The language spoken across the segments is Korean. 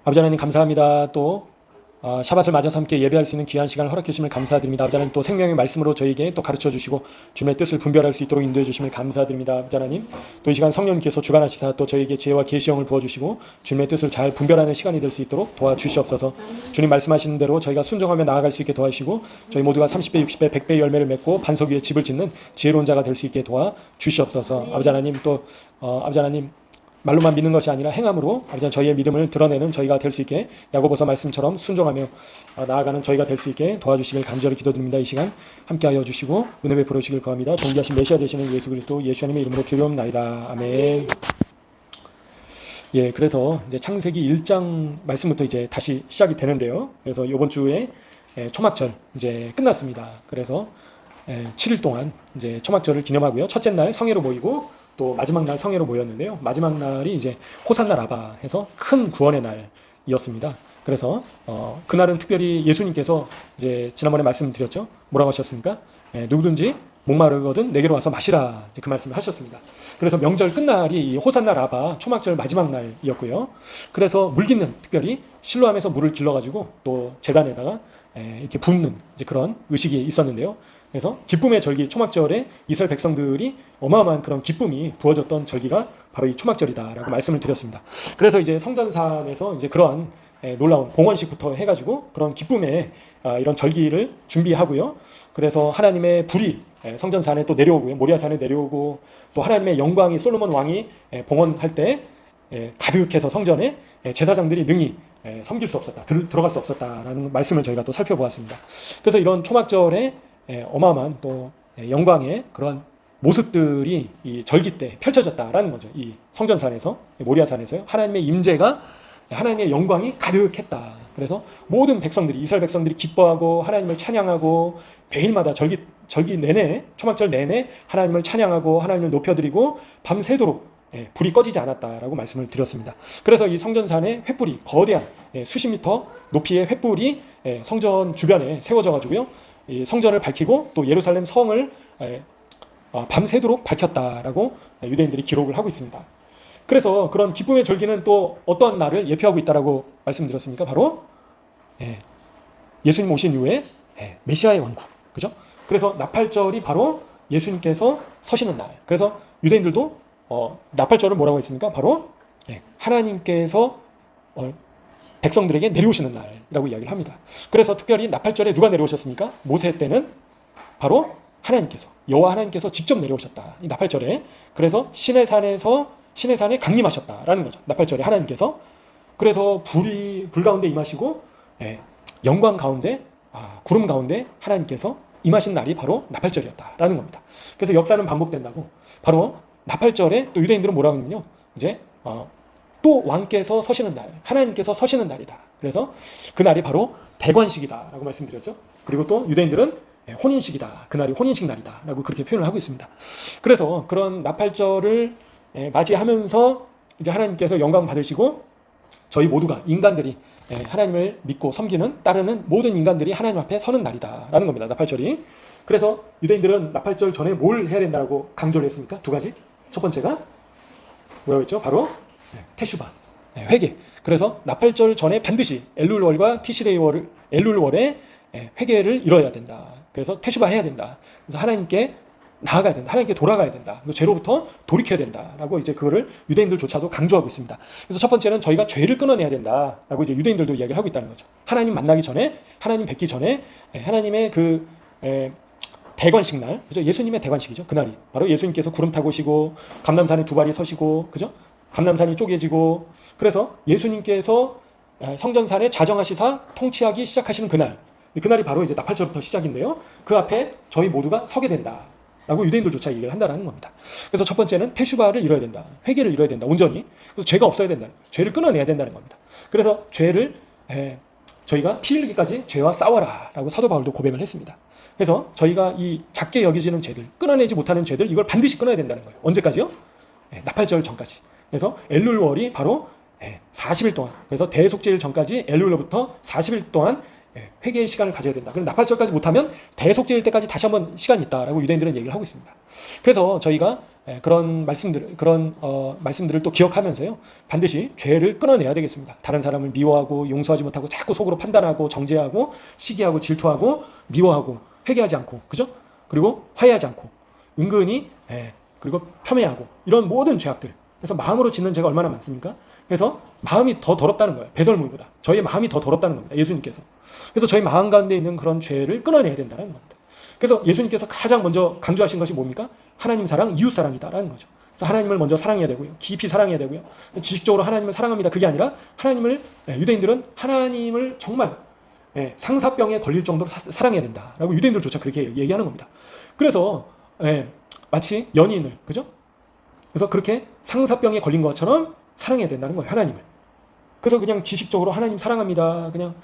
아버지 하나님 감사합니다. 또 샤밧을 맞아서 함께 예배할 수 있는 귀한 시간을 허락해 주심을 감사드립니다. 아버지 하나님 또 생명의 말씀으로 저에게 또 가르쳐 주시고 주님의 뜻을 분별할 수 있도록 인도해 주심을 감사드립니다. 아버지 하나님 또 이 시간 성령님께서 주관하시사 또 저에게 지혜와 계시형을 부어주시고 주님의 뜻을 잘 분별하는 시간이 될 수 있도록 도와주시옵소서. 주님 말씀하시는 대로 저희가 순종하며 나아갈 수 있게 도와주시고 저희 모두가 30배, 60배, 100배 열매를 맺고 반석 위에 집을 짓는 지혜로운 자가 될 수 있게 도와주시옵소서. 아버지 하나님 또 아버지 하나님 말로만 믿는 것이 아니라 행함으로 아버지 저희의 믿음을 드러내는 저희가 될 수 있게 야고보서 말씀처럼 순종하며 나아가는 저희가 될 수 있게 도와주시길 간절히 기도드립니다. 이 시간 함께하여 주시고 은혜 베풀어 주시길 구합니다. 존귀하신 메시아 되시는 예수 그리스도 예수님의 이름으로 기도합나이다. 아멘. 예, 그래서 이제 창세기 1장 말씀부터 이제 다시 시작이 되는데요. 그래서 이번 주에 초막절 이제 끝났습니다. 그래서 7일 동안 이제 초막절을 기념하고요. 첫째 날 성회로 모이고 또 마지막 날 성회로 모였는데요. 마지막 날이 이제 호산나 라바 해서 큰 구원의 날이었습니다. 그래서 그날은 특별히 예수님께서 이제 지난번에 말씀드렸죠. 뭐라고 하셨습니까? 누구든지 목마르거든 내게로 와서 마시라, 그 말씀을 하셨습니다. 그래서 명절 끝날이 이 호산나 라바 초막절 마지막 날이었고요. 그래서 물 깃는, 특별히 실로암에서 물을 길러가지고 또 제단에다가 이렇게 붓는 이제 그런 의식이 있었는데요. 그래서 기쁨의 절기 초막절에 이스라엘 백성들이 어마어마한 그런 기쁨이 부어졌던 절기가 바로 이 초막절이다라고 말씀을 드렸습니다. 그래서 이제 성전산에서 이제 그러한 놀라운 봉헌식부터 해가지고 그런 기쁨의 이런 절기를 준비하고요. 그래서 하나님의 불이 성전산에 또 내려오고요. 모리아산에 내려오고 또 하나님의 영광이 솔로몬 왕이 봉헌할 때 가득해서 성전에 제사장들이 능히 섬길 수 없었다, 들어갈 수 없었다라는 말씀을 저희가 또 살펴보았습니다. 그래서 이런 초막절에 어마어마한 또 영광의 그런 모습들이 이 절기 때 펼쳐졌다라는 거죠. 이 성전산에서, 모리아산에서요. 하나님의 임재가, 하나님의 영광이 가득했다. 그래서 모든 백성들이, 이스라엘 백성들이 기뻐하고 하나님을 찬양하고 매일마다 절기 내내, 초막절 내내 하나님을 찬양하고 하나님을 높여드리고 밤새도록 불이 꺼지지 않았다라고 말씀을 드렸습니다. 그래서 이 성전산의 횃불이 거대한 수십 미터 높이의 횃불이 성전 주변에 세워져 가지고요. 이 성전을 밝히고 또 예루살렘 성을 밤새도록 밝혔다라고 유대인들이 기록을 하고 있습니다. 그래서 그런 기쁨의 절기는 또 어떤 날을 예표하고 있다라고 말씀드렸습니까? 바로 예수님 오신 이후에 메시아의 왕국, 그죠? 그래서 나팔절이 바로 예수님께서 서시는 날. 그래서 유대인들도 나팔절을 뭐라고 했습니까? 바로 하나님께서 백성들에게 내려오시는 날이라고 이야기를 합니다. 그래서 특별히 나팔절에 누가 내려오셨습니까? 모세 때는 바로 하나님께서, 여호와 하나님께서 직접 내려오셨다. 이 나팔절에. 그래서 시내산에 강림하셨다라는 거죠. 나팔절에 하나님께서. 그래서 불 가운데 임하시고 영광 가운데, 구름 가운데 하나님께서 임하신 날이 바로 나팔절이었다라는 겁니다. 그래서 역사는 반복된다고. 바로 나팔절에 또 유대인들은 뭐라고 하냐면요. 이제 또 왕께서 서시는 날, 하나님께서 서시는 날이다. 그래서 그 날이 바로 대관식이다라고 말씀드렸죠. 그리고 또 유대인들은 혼인식이다. 그날이 혼인식 날이다라고 그렇게 표현을 하고 있습니다. 그래서 그런 나팔절을 맞이하면서 이제 하나님께서 영광 받으시고 저희 모두가, 인간들이 하나님을 믿고 섬기는, 따르는 모든 인간들이 하나님 앞에 서는 날이다라는 겁니다. 나팔절이. 그래서 유대인들은 나팔절 전에 뭘 해야 된다고 강조를 했습니까? 두 가지. 첫 번째가 뭐라고 했죠? 바로 테슈바, 회개. 그래서 나팔절 전에 반드시 엘룰월과 티시레이월을, 엘룰월에 회개를 이뤄야 된다. 그래서 테슈바 해야 된다. 그래서 하나님께 나아가야 된다. 하나님께 돌아가야 된다. 죄로부터 돌이켜야 된다라고 이제 그거를 유대인들조차도 강조하고 있습니다. 그래서 첫 번째는 저희가 죄를 끊어내야 된다라고 이제 유대인들도 이야기를 하고 있다는 거죠. 하나님 만나기 전에, 하나님 뵙기 전에 하나님의 그 대관식 날, 그죠? 예수님의 대관식이죠. 그날이 바로 예수님께서 구름 타고 오시고 감람산에 두 발이 서시고, 그죠? 감람산이 쪼개지고, 그래서 예수님께서 성전산에 자정하시사 통치하기 시작하시는 그날이 바로 이제 나팔절부터 시작인데요. 그 앞에 저희 모두가 서게 된다라고 유대인들조차 얘기를 한다라는 겁니다. 그래서 첫 번째는 테슈바를 이뤄야 된다, 회개를 이뤄야 된다, 온전히. 그래서 죄가 없어야 된다는 거예요. 죄를 끊어내야 된다는 겁니다. 그래서 죄를 저희가 피 흘리기까지 죄와 싸워라라고 사도 바울도 고백을 했습니다. 그래서 저희가 이 작게 여겨지는 죄들, 끊어내지 못하는 죄들, 이걸 반드시 끊어야 된다는 거예요. 언제까지요? 나팔절 전까지. 그래서 엘룰월이 바로 40일 동안, 그래서 대속죄일 전까지 엘룰월부터 40일 동안 회개의 시간을 가져야 된다. 그럼 나팔절까지 못하면 대속죄일 때까지 다시 한번 시간이 있다라고 유대인들은 얘기를 하고 있습니다. 그래서 저희가 그런 말씀들을 또 기억하면서요. 반드시 죄를 끊어내야 되겠습니다. 다른 사람을 미워하고 용서하지 못하고 자꾸 속으로 판단하고 정죄하고 시기하고 질투하고 미워하고 회개하지 않고, 그죠? 그리고 화해하지 않고 은근히 그리고 폄훼하고 이런 모든 죄악들. 그래서 마음으로 짓는 죄가 얼마나 많습니까? 그래서 마음이 더 더럽다는 거예요. 배설물보다 저희의 마음이 더 더럽다는 겁니다. 예수님께서. 그래서 저희 마음 가운데 있는 그런 죄를 끊어내야 된다는 겁니다. 그래서 예수님께서 가장 먼저 강조하신 것이 뭡니까? 하나님 사랑, 이웃 사랑이다라는 거죠. 그래서 하나님을 먼저 사랑해야 되고요. 깊이 사랑해야 되고요. 지식적으로 하나님을 사랑합니다. 그게 아니라 하나님을, 유대인들은 하나님을 정말 상사병에 걸릴 정도로 사랑해야 된다라고 유대인들조차 그렇게 얘기하는 겁니다. 그래서 마치 연인을, 그죠? 그래서 그렇게 상사병에 걸린 것처럼 사랑해야 된다는 거예요. 하나님을. 그래서 그냥 지식적으로 하나님 사랑합니다. 그냥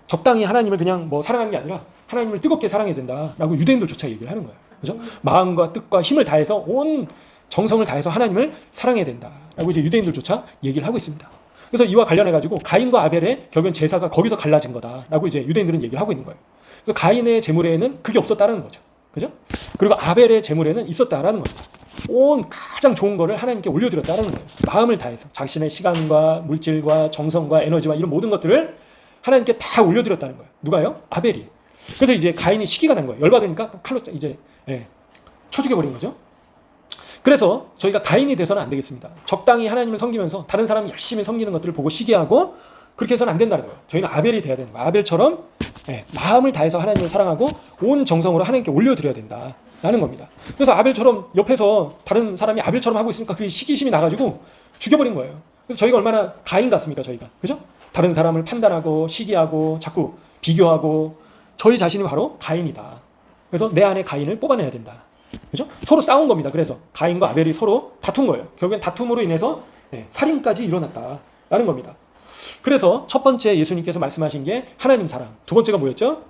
적당히 하나님을 그냥 뭐 사랑하는 게 아니라 하나님을 뜨겁게 사랑해야 된다라고 유대인들조차 얘기를 하는 거예요. 그죠? 마음과 뜻과 힘을 다해서 온 정성을 다해서 하나님을 사랑해야 된다라고 이제 유대인들조차 얘기를 하고 있습니다. 그래서 이와 관련해 가지고 가인과 아벨의 결국엔 제사가 거기서 갈라진 거다라고 이제 유대인들은 얘기를 하고 있는 거예요. 그래서 가인의 제물에는 그게 없었다는 거죠. 그죠? 그리고 아벨의 제물에는 있었다라는 겁니다. 온 가장 좋은 거를 하나님께 올려드렸다는 거예요. 마음을 다해서 자신의 시간과 물질과 정성과 에너지와 이런 모든 것들을 하나님께 다 올려드렸다는 거예요. 누가요? 아벨이. 그래서 이제 가인이 시기가 난 거예요. 열받으니까 칼로 이제 쳐 죽여버린 거죠. 그래서 저희가 가인이 돼서는 안 되겠습니다. 적당히 하나님을 섬기면서 다른 사람이 열심히 섬기는 것들을 보고 시기하고 그렇게 해서는 안 된다는 거예요. 저희는 아벨이 돼야 되는 거예요. 아벨처럼 마음을 다해서 하나님을 사랑하고 온 정성으로 하나님께 올려드려야 된다라는 겁니다. 그래서 아벨처럼 옆에서 다른 사람이 아벨처럼 하고 있으니까 그게 시기심이 나가지고 죽여버린 거예요. 그래서 저희가 얼마나 가인 같습니까? 저희가. 그죠? 다른 사람을 판단하고 시기하고 자꾸 비교하고 저희 자신이 바로 가인이다. 그래서 내 안에 가인을 뽑아내야 된다. 그죠? 서로 싸운 겁니다. 그래서 가인과 아벨이 서로 다툰 거예요. 결국엔 다툼으로 인해서 살인까지 일어났다라는 겁니다. 그래서 첫 번째 예수님께서 말씀하신 게 하나님 사랑. 두 번째가 뭐였죠?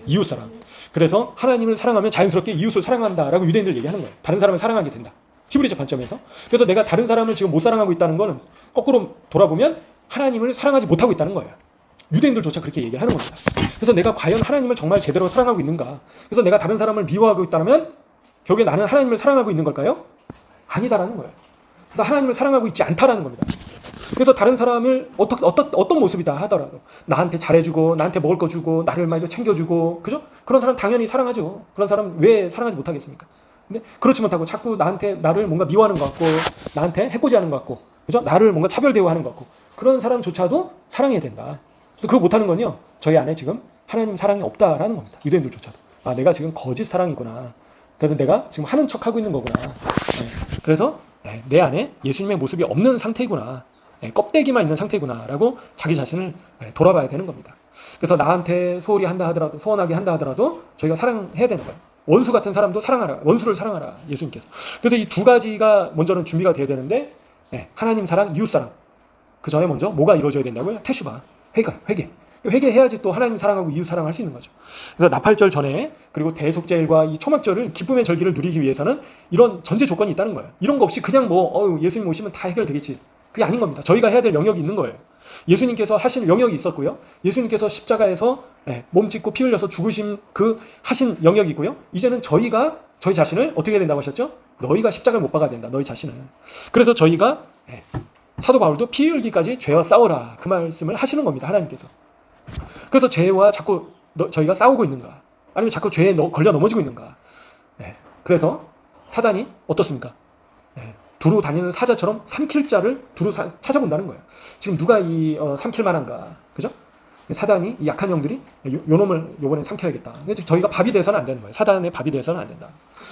이웃 사랑. 그래서 하나님을 사랑하면 자연스럽게 이웃을 사랑한다라고 유대인들 얘기하는 거예요. 다른 사람을 사랑하게 된다. 히브리적 관점에서. 그래서 내가 다른 사람을 지금 못 사랑하고 있다는 거는 거꾸로 돌아보면 하나님을 사랑하지 못하고 있다는 거예요. 유대인들조차 그렇게 얘기하는 겁니다. 그래서 내가 과연 하나님을 정말 제대로 사랑하고 있는가? 그래서 내가 다른 사람을 미워하고 있다면 결국에 나는 하나님을 사랑하고 있는 걸까요? 아니다라는 거예요. 그래서 하나님을 사랑하고 있지 않다라는 겁니다. 그래서 다른 사람을 어떤 모습이다 하더라도 나한테 잘해주고 나한테 먹을 거 주고 나를 막 챙겨주고, 그죠? 그런 사람 당연히 사랑하죠. 그런 사람 왜 사랑하지 못하겠습니까? 근데 그렇지 못하고 자꾸 나를 뭔가 미워하는 것 같고 나한테 해코지하는 것 같고, 그죠? 나를 뭔가 차별 대우하는 것 같고 그런 사람조차도 사랑해야 된다. 그래서 그거 못하는 건요, 저희 안에 지금 하나님 사랑이 없다라는 겁니다. 유대인들조차도. 아, 내가 지금 거짓 사랑이구나. 그래서 내가 지금 하는 척하고 있는 거구나. 그래서 내 안에 예수님의 모습이 없는 상태구나. 껍데기만 있는 상태구나라고 자기 자신을 돌아봐야 되는 겁니다. 그래서 나한테 소홀히 한다 하더라도, 소원하게 한다 하더라도 저희가 사랑해야 되는 거예요. 원수 같은 사람도 사랑하라. 원수를 사랑하라. 예수님께서. 그래서 이 두 가지가 먼저는 준비가 돼야 되는데, 하나님 사랑, 이웃 사랑. 그 전에 먼저 뭐가 이루어져야 된다고요? 테슈바. 회개. 회개해야지 또 하나님 사랑하고 이웃 사랑할 수 있는 거죠. 그래서 나팔절 전에, 그리고 대속제일과 이 초막절을, 기쁨의 절기를 누리기 위해서는 이런 전제 조건이 있다는 거예요. 이런 거 없이 그냥 예수님 오시면 다 해결되겠지. 그게 아닌 겁니다. 저희가 해야 될 영역이 있는 거예요. 예수님께서 하신 영역이 있었고요. 예수님께서 십자가에서 몸 찢고 피 흘려서 죽으신 그 하신 영역이 있고요. 이제는 저희가 저희 자신을 어떻게 해야 된다고 하셨죠? 너희가 십자가를 못 박아야 된다. 너희 자신을. 그래서 저희가 사도 바울도 피 흘기까지 죄와 싸워라. 그 말씀을 하시는 겁니다. 하나님께서. 그래서 죄와 자꾸 저희가 싸우고 있는가? 아니면 자꾸 죄에 걸려 넘어지고 있는가? 그래서 사단이 어떻습니까? 두루 다니는 사자처럼 삼킬 자를 두루 찾아본다는 거예요. 지금 누가 삼킬 만한가? 그죠? 사단이, 이 약한 영들이 요 놈을 요번에 삼켜야겠다. 근데 저희가 밥이 돼서는 안 되는 거예요. 사단의 밥이 돼서는 안 된다.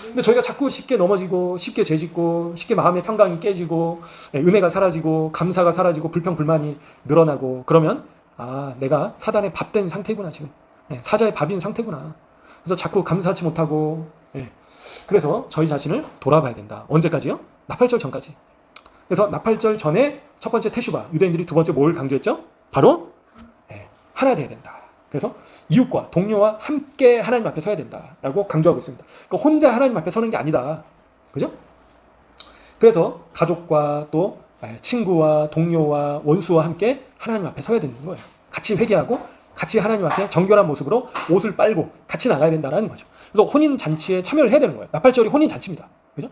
근데 저희가 자꾸 쉽게 넘어지고, 쉽게 죄짓고, 쉽게 마음의 평강이 깨지고, 은혜가 사라지고, 감사가 사라지고, 불평불만이 늘어나고, 그러면 내가 사단의 밥 된 상태구나, 지금. 사자의 밥인 상태구나. 그래서 자꾸 감사하지 못하고, 그래서 저희 자신을 돌아봐야 된다. 언제까지요? 나팔절 전까지. 그래서 나팔절 전에 첫 번째 테슈바, 유대인들이 두 번째 뭘 강조했죠? 바로 하나 돼야 된다. 그래서 이웃과 동료와 함께 하나님 앞에 서야 된다라고 강조하고 있습니다. 그러니까 혼자 하나님 앞에 서는 게 아니다. 그죠? 그래서 가족과 또 친구와 동료와 원수와 함께 하나님 앞에 서야 되는 거예요. 같이 회개하고 같이 하나님 앞에 정결한 모습으로 옷을 빨고 같이 나가야 된다는 거죠. 그래서 혼인 잔치에 참여를 해야 되는 거예요. 나팔절이 혼인 잔치입니다. 그죠?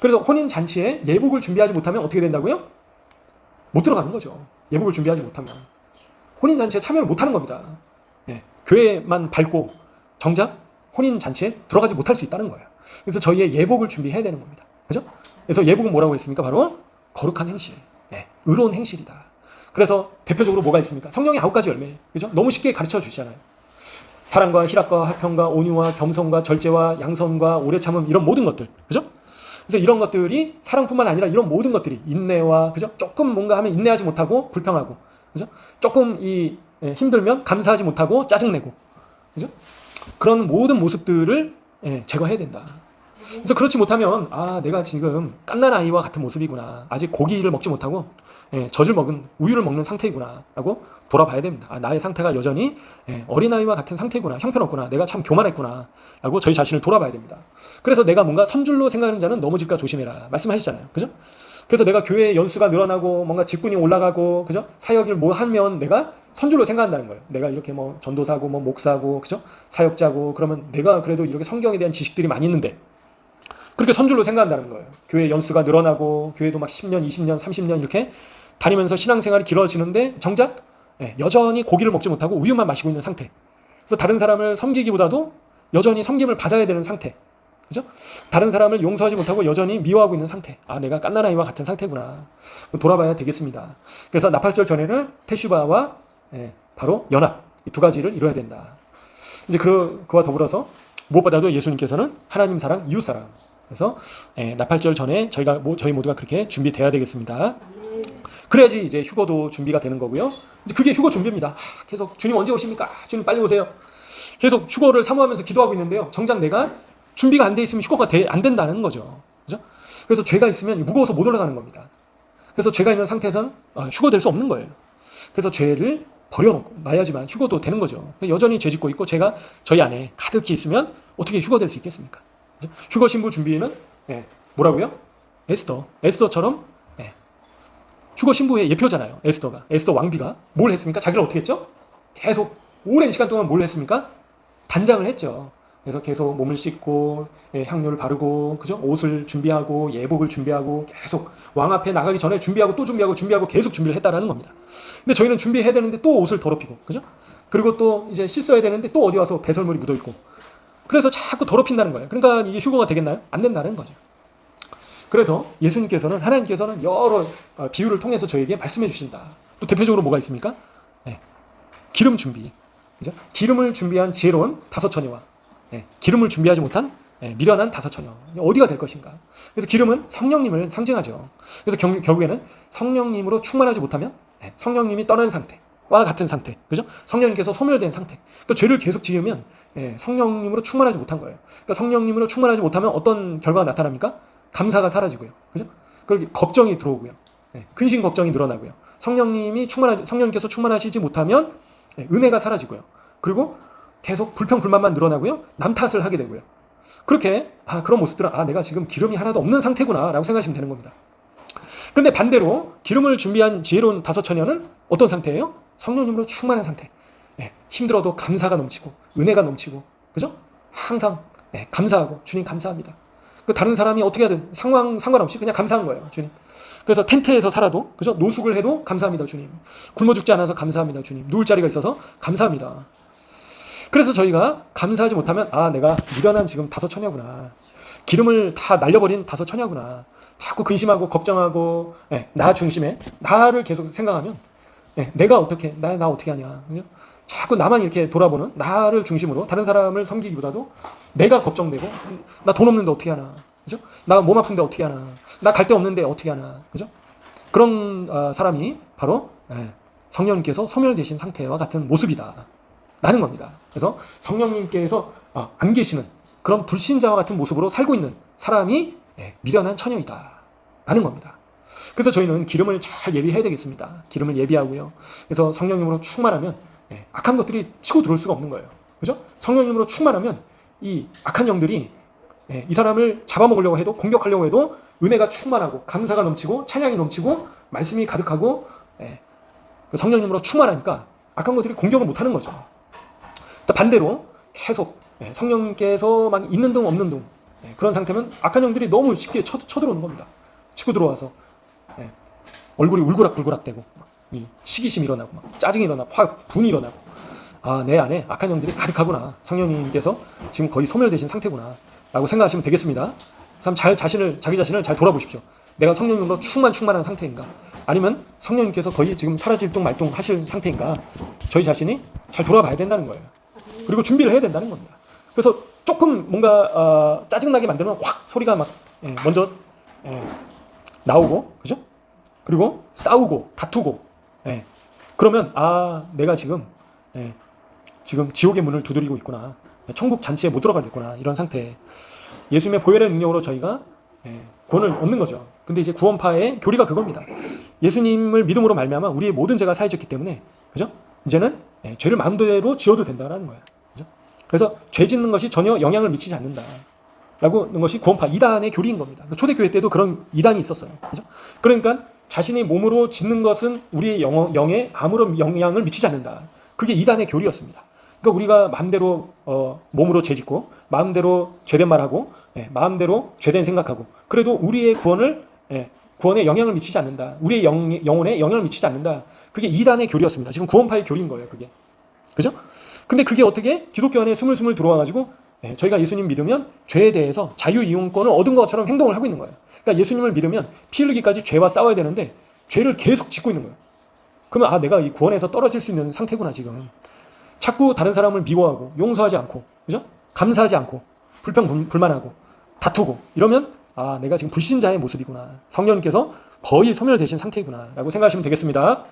그래서 혼인 잔치에 예복을 준비하지 못하면 어떻게 된다고요? 못 들어가는 거죠. 예복을 준비하지 못하면 혼인 잔치에 참여를 못하는 겁니다. 예, 교회만 밟고 정작 혼인 잔치에 들어가지 못할 수 있다는 거예요. 그래서 저희의 예복을 준비해야 되는 겁니다. 그죠? 그래서 예복은 뭐라고 했습니까? 바로 거룩한 행실, 의로운 행실이다. 그래서 대표적으로 뭐가 있습니까? 성령의 9가지 열매, 그죠? 너무 쉽게 가르쳐 주시잖아요. 사랑과 희락과 화평과 온유와 겸손과 절제와 양선과 오래 참음, 이런 모든 것들, 그죠? 그래서 이런 것들이 사랑뿐만 아니라 이런 모든 것들이 인내와, 그죠? 조금 뭔가 하면 인내하지 못하고 불평하고, 그죠? 조금 힘들면 감사하지 못하고 짜증내고, 그죠? 그런 모든 모습들을 제거해야 된다. 그래서 그렇지 못하면 내가 지금 갓난 아이와 같은 모습이구나. 아직 고기를 먹지 못하고 젖을 먹은 우유를 먹는 상태이구나 라고 돌아봐야 됩니다. 나의 상태가 여전히 어린아이와 같은 상태구나. 형편없구나. 내가 참 교만했구나 라고 저희 자신을 돌아봐야 됩니다. 그래서 내가 뭔가 선줄로 생각하는 자는 넘어질까 조심해라 말씀하시잖아요. 그죠? 그래서 내가 교회 연수가 늘어나고 뭔가 직분이 올라가고, 그죠? 사역을 뭐 하면 내가 선줄로 생각한다는 거예요. 내가 이렇게 뭐 전도사고 뭐 목사고, 그죠? 사역자고, 그러면 내가 그래도 이렇게 성경에 대한 지식들이 많이 있는데 그렇게 선줄로 생각한다는 거예요. 교회 연수가 늘어나고 교회도 막 10년, 20년, 30년 이렇게 다니면서 신앙생활이 길어지는데 정작 여전히 고기를 먹지 못하고 우유만 마시고 있는 상태. 그래서 다른 사람을 섬기기보다도 여전히 섬김을 받아야 되는 상태. 그죠? 다른 사람을 용서하지 못하고 여전히 미워하고 있는 상태. 내가 갓난아이와 같은 상태구나. 돌아봐야 되겠습니다. 그래서 나팔절 전에는 테슈바와 바로 연합, 이 두 가지를 이뤄야 된다. 이제 그와 더불어서 무엇보다도 예수님께서는 하나님 사랑, 이웃 사랑. 그래서 나팔절 전에 저희 모두가 그렇게 준비돼야 되겠습니다. 그래야지 이제 휴거도 준비가 되는 거고요. 이제 그게 휴거 준비입니다. 계속 주님 언제 오십니까? 주님 빨리 오세요. 계속 휴거를 사모하면서 기도하고 있는데요. 정작 내가 준비가 안 돼 있으면 휴거가 안 된다는 거죠. 그죠? 그래서 죄가 있으면 무거워서 못 올라가는 겁니다. 그래서 죄가 있는 상태에서는 휴거될 수 없는 거예요. 그래서 죄를 버려놓고 놔야지만 휴거도 되는 거죠. 여전히 죄 짓고 있고 죄가 저희 안에 가득히 있으면 어떻게 휴거될 수 있겠습니까? 그죠? 휴거 신부 준비는 뭐라고요? 에스더처럼 휴거 신부의 예표잖아요. 에스더 왕비가 뭘 했습니까? 자기를 어떻게 했죠? 계속 오랜 시간 동안 뭘 했습니까? 단장을 했죠. 그래서 계속 몸을 씻고 향료를 바르고, 그죠? 옷을 준비하고 예복을 준비하고 계속 왕 앞에 나가기 전에 준비하고 또 준비하고 계속 준비를 했다라는 겁니다. 근데 저희는 준비해야 되는데 또 옷을 더럽히고, 그죠? 그리고 또 이제 씻어야 되는데 또 어디 와서 배설물이 묻어 있고, 그래서 자꾸 더럽힌다는 거예요. 그러니까 이게 휴거가 되겠나요? 안 된다는 거죠. 그래서 하나님께서는 여러 비유를 통해서 저에게 말씀해 주신다. 또 대표적으로 뭐가 있습니까? 기름 준비, 그죠? 기름을 준비한 지혜로운 5처녀와 기름을 준비하지 못한 미련한 5처녀. 어디가 될 것인가? 그래서 기름은 성령님을 상징하죠. 그래서 결국에는 성령님으로 충만하지 못하면 성령님이 떠난 상태와 같은 상태, 그죠? 성령님께서 소멸된 상태. 그러니까 죄를 계속 지으면 성령님으로 충만하지 못한 거예요. 그러니까 성령님으로 충만하지 못하면 어떤 결과가 나타납니까? 감사가 사라지고요, 그죠? 그리고 걱정이 들어오고요, 근심 걱정이 늘어나고요. 성령님께서 충만하시지 못하면 은혜가 사라지고요. 그리고 계속 불평 불만만 늘어나고요. 남 탓을 하게 되고요. 그렇게 그런 모습들은 내가 지금 기름이 하나도 없는 상태구나 라고 생각하시면 되는 겁니다. 근데 반대로 기름을 준비한 지혜로운 5처녀는 어떤 상태예요? 성령님으로 충만한 상태. 힘들어도 감사가 넘치고 은혜가 넘치고, 그죠? 항상 감사하고 주님 감사합니다. 다른 사람이 어떻게 하든 상관없이 그냥 감사한 거예요, 주님. 그래서 텐트에서 살아도, 그죠? 노숙을 해도 감사합니다, 주님. 굶어 죽지 않아서 감사합니다, 주님. 누울 자리가 있어서 감사합니다. 그래서 저희가 감사하지 못하면 내가 미련한 지금 5처녀구나. 기름을 다 날려버린 5처녀구나. 자꾸 근심하고 걱정하고 나 중심에 나를 계속 생각하면 내가 어떻게 나 어떻게 하냐. 그죠? 자꾸 나만 이렇게 돌아보는 나를 중심으로 다른 사람을 섬기기보다도 내가 걱정되고, 나 돈 없는데 어떻게 하나. 그죠? 나 몸 아픈데 어떻게 하나. 나 갈 데 없는데 어떻게 하나. 그죠? 그런 사람이 바로 성령님께서 소멸되신 상태와 같은 모습이다 라는 겁니다. 그래서 성령님께서 안 계시는 그런 불신자와 같은 모습으로 살고 있는 사람이 미련한 처녀이다 라는 겁니다. 그래서 저희는 기름을 잘 예비해야 되겠습니다. 기름을 예비하고요. 그래서 성령님으로 충만하면 악한 것들이 치고 들어올 수가 없는 거예요. 그죠? 성령님으로 충만하면 이 악한 영들이 이 사람을 잡아먹으려고 해도, 공격하려고 해도 은혜가 충만하고 감사가 넘치고 찬양이 넘치고 말씀이 가득하고 성령님으로 충만하니까 악한 것들이 공격을 못하는 거죠. 반대로 계속 성령님께서 막 있는 둥 없는 둥 그런 상태면 악한 영들이 너무 쉽게 쳐들어오는 겁니다. 치고 들어와서 얼굴이 울그락불그락대고 시기심이 일어나고 막 짜증이 일어나고 분이 일어나고 내 안에 악한 영들이 가득하구나. 성령님께서 지금 거의 소멸되신 상태구나 라고 생각하시면 되겠습니다. 그래서 자기 자신을 잘 돌아보십시오. 내가 성령님으로 충만한 상태인가, 아니면 성령님께서 거의 지금 사라질둥말둥 하실 상태인가, 저희 자신이 잘 돌아봐야 된다는 거예요. 그리고 준비를 해야 된다는 겁니다. 그래서 조금 뭔가 짜증나게 만들면 확 소리가 막 먼저 나오고, 그죠? 그리고 싸우고 다투고, 그러면 내가 지금 지옥의 문을 두드리고 있구나, 천국 잔치에 못 들어가겠구나, 이런 상태. 예수님의 보혈의 능력으로 저희가 구원을 얻는 거죠. 근데 이제 구원파의 교리가 그겁니다. 예수님을 믿음으로 말미암아 우리의 모든 죄가 사해졌기 때문에, 그죠? 이제는 죄를 마음대로 지어도 된다는 거예요. 그죠? 그래서 죄 짓는 것이 전혀 영향을 미치지 않는다라고 하는 것이 구원파 이단의 교리인 겁니다. 초대교회 때도 그런 이단이 있었어요. 그죠? 그러니까 자신이 몸으로 짓는 것은 우리의 영에 아무런 영향을 미치지 않는다. 그게 이단의 교리였습니다. 그러니까 우리가 마음대로 몸으로 죄짓고, 마음대로 죄된 말하고, 마음대로 죄된 생각하고, 그래도 우리의 구원에 영향을 미치지 않는다. 우리의 영혼에 영향을 미치지 않는다. 그게 이단의 교리였습니다. 지금 구원파의 교리인 거예요, 그게. 그죠? 근데 그게 어떻게 기독교 안에 스물스물 들어와가지고 저희가 예수님 믿으면 죄에 대해서 자유이용권을 얻은 것처럼 행동을 하고 있는 거예요. 그러니까 예수님을 믿으면 피 흘리기까지 죄와 싸워야 되는데 죄를 계속 짓고 있는 거예요. 그러면 내가 이 구원에서 떨어질 수 있는 상태구나, 지금. 자꾸 다른 사람을 미워하고 용서하지 않고, 그죠? 감사하지 않고 불평불만하고 다투고 이러면 내가 지금 불신자의 모습이구나, 성령님께서 거의 소멸되신 상태구나 라고 생각하시면 되겠습니다.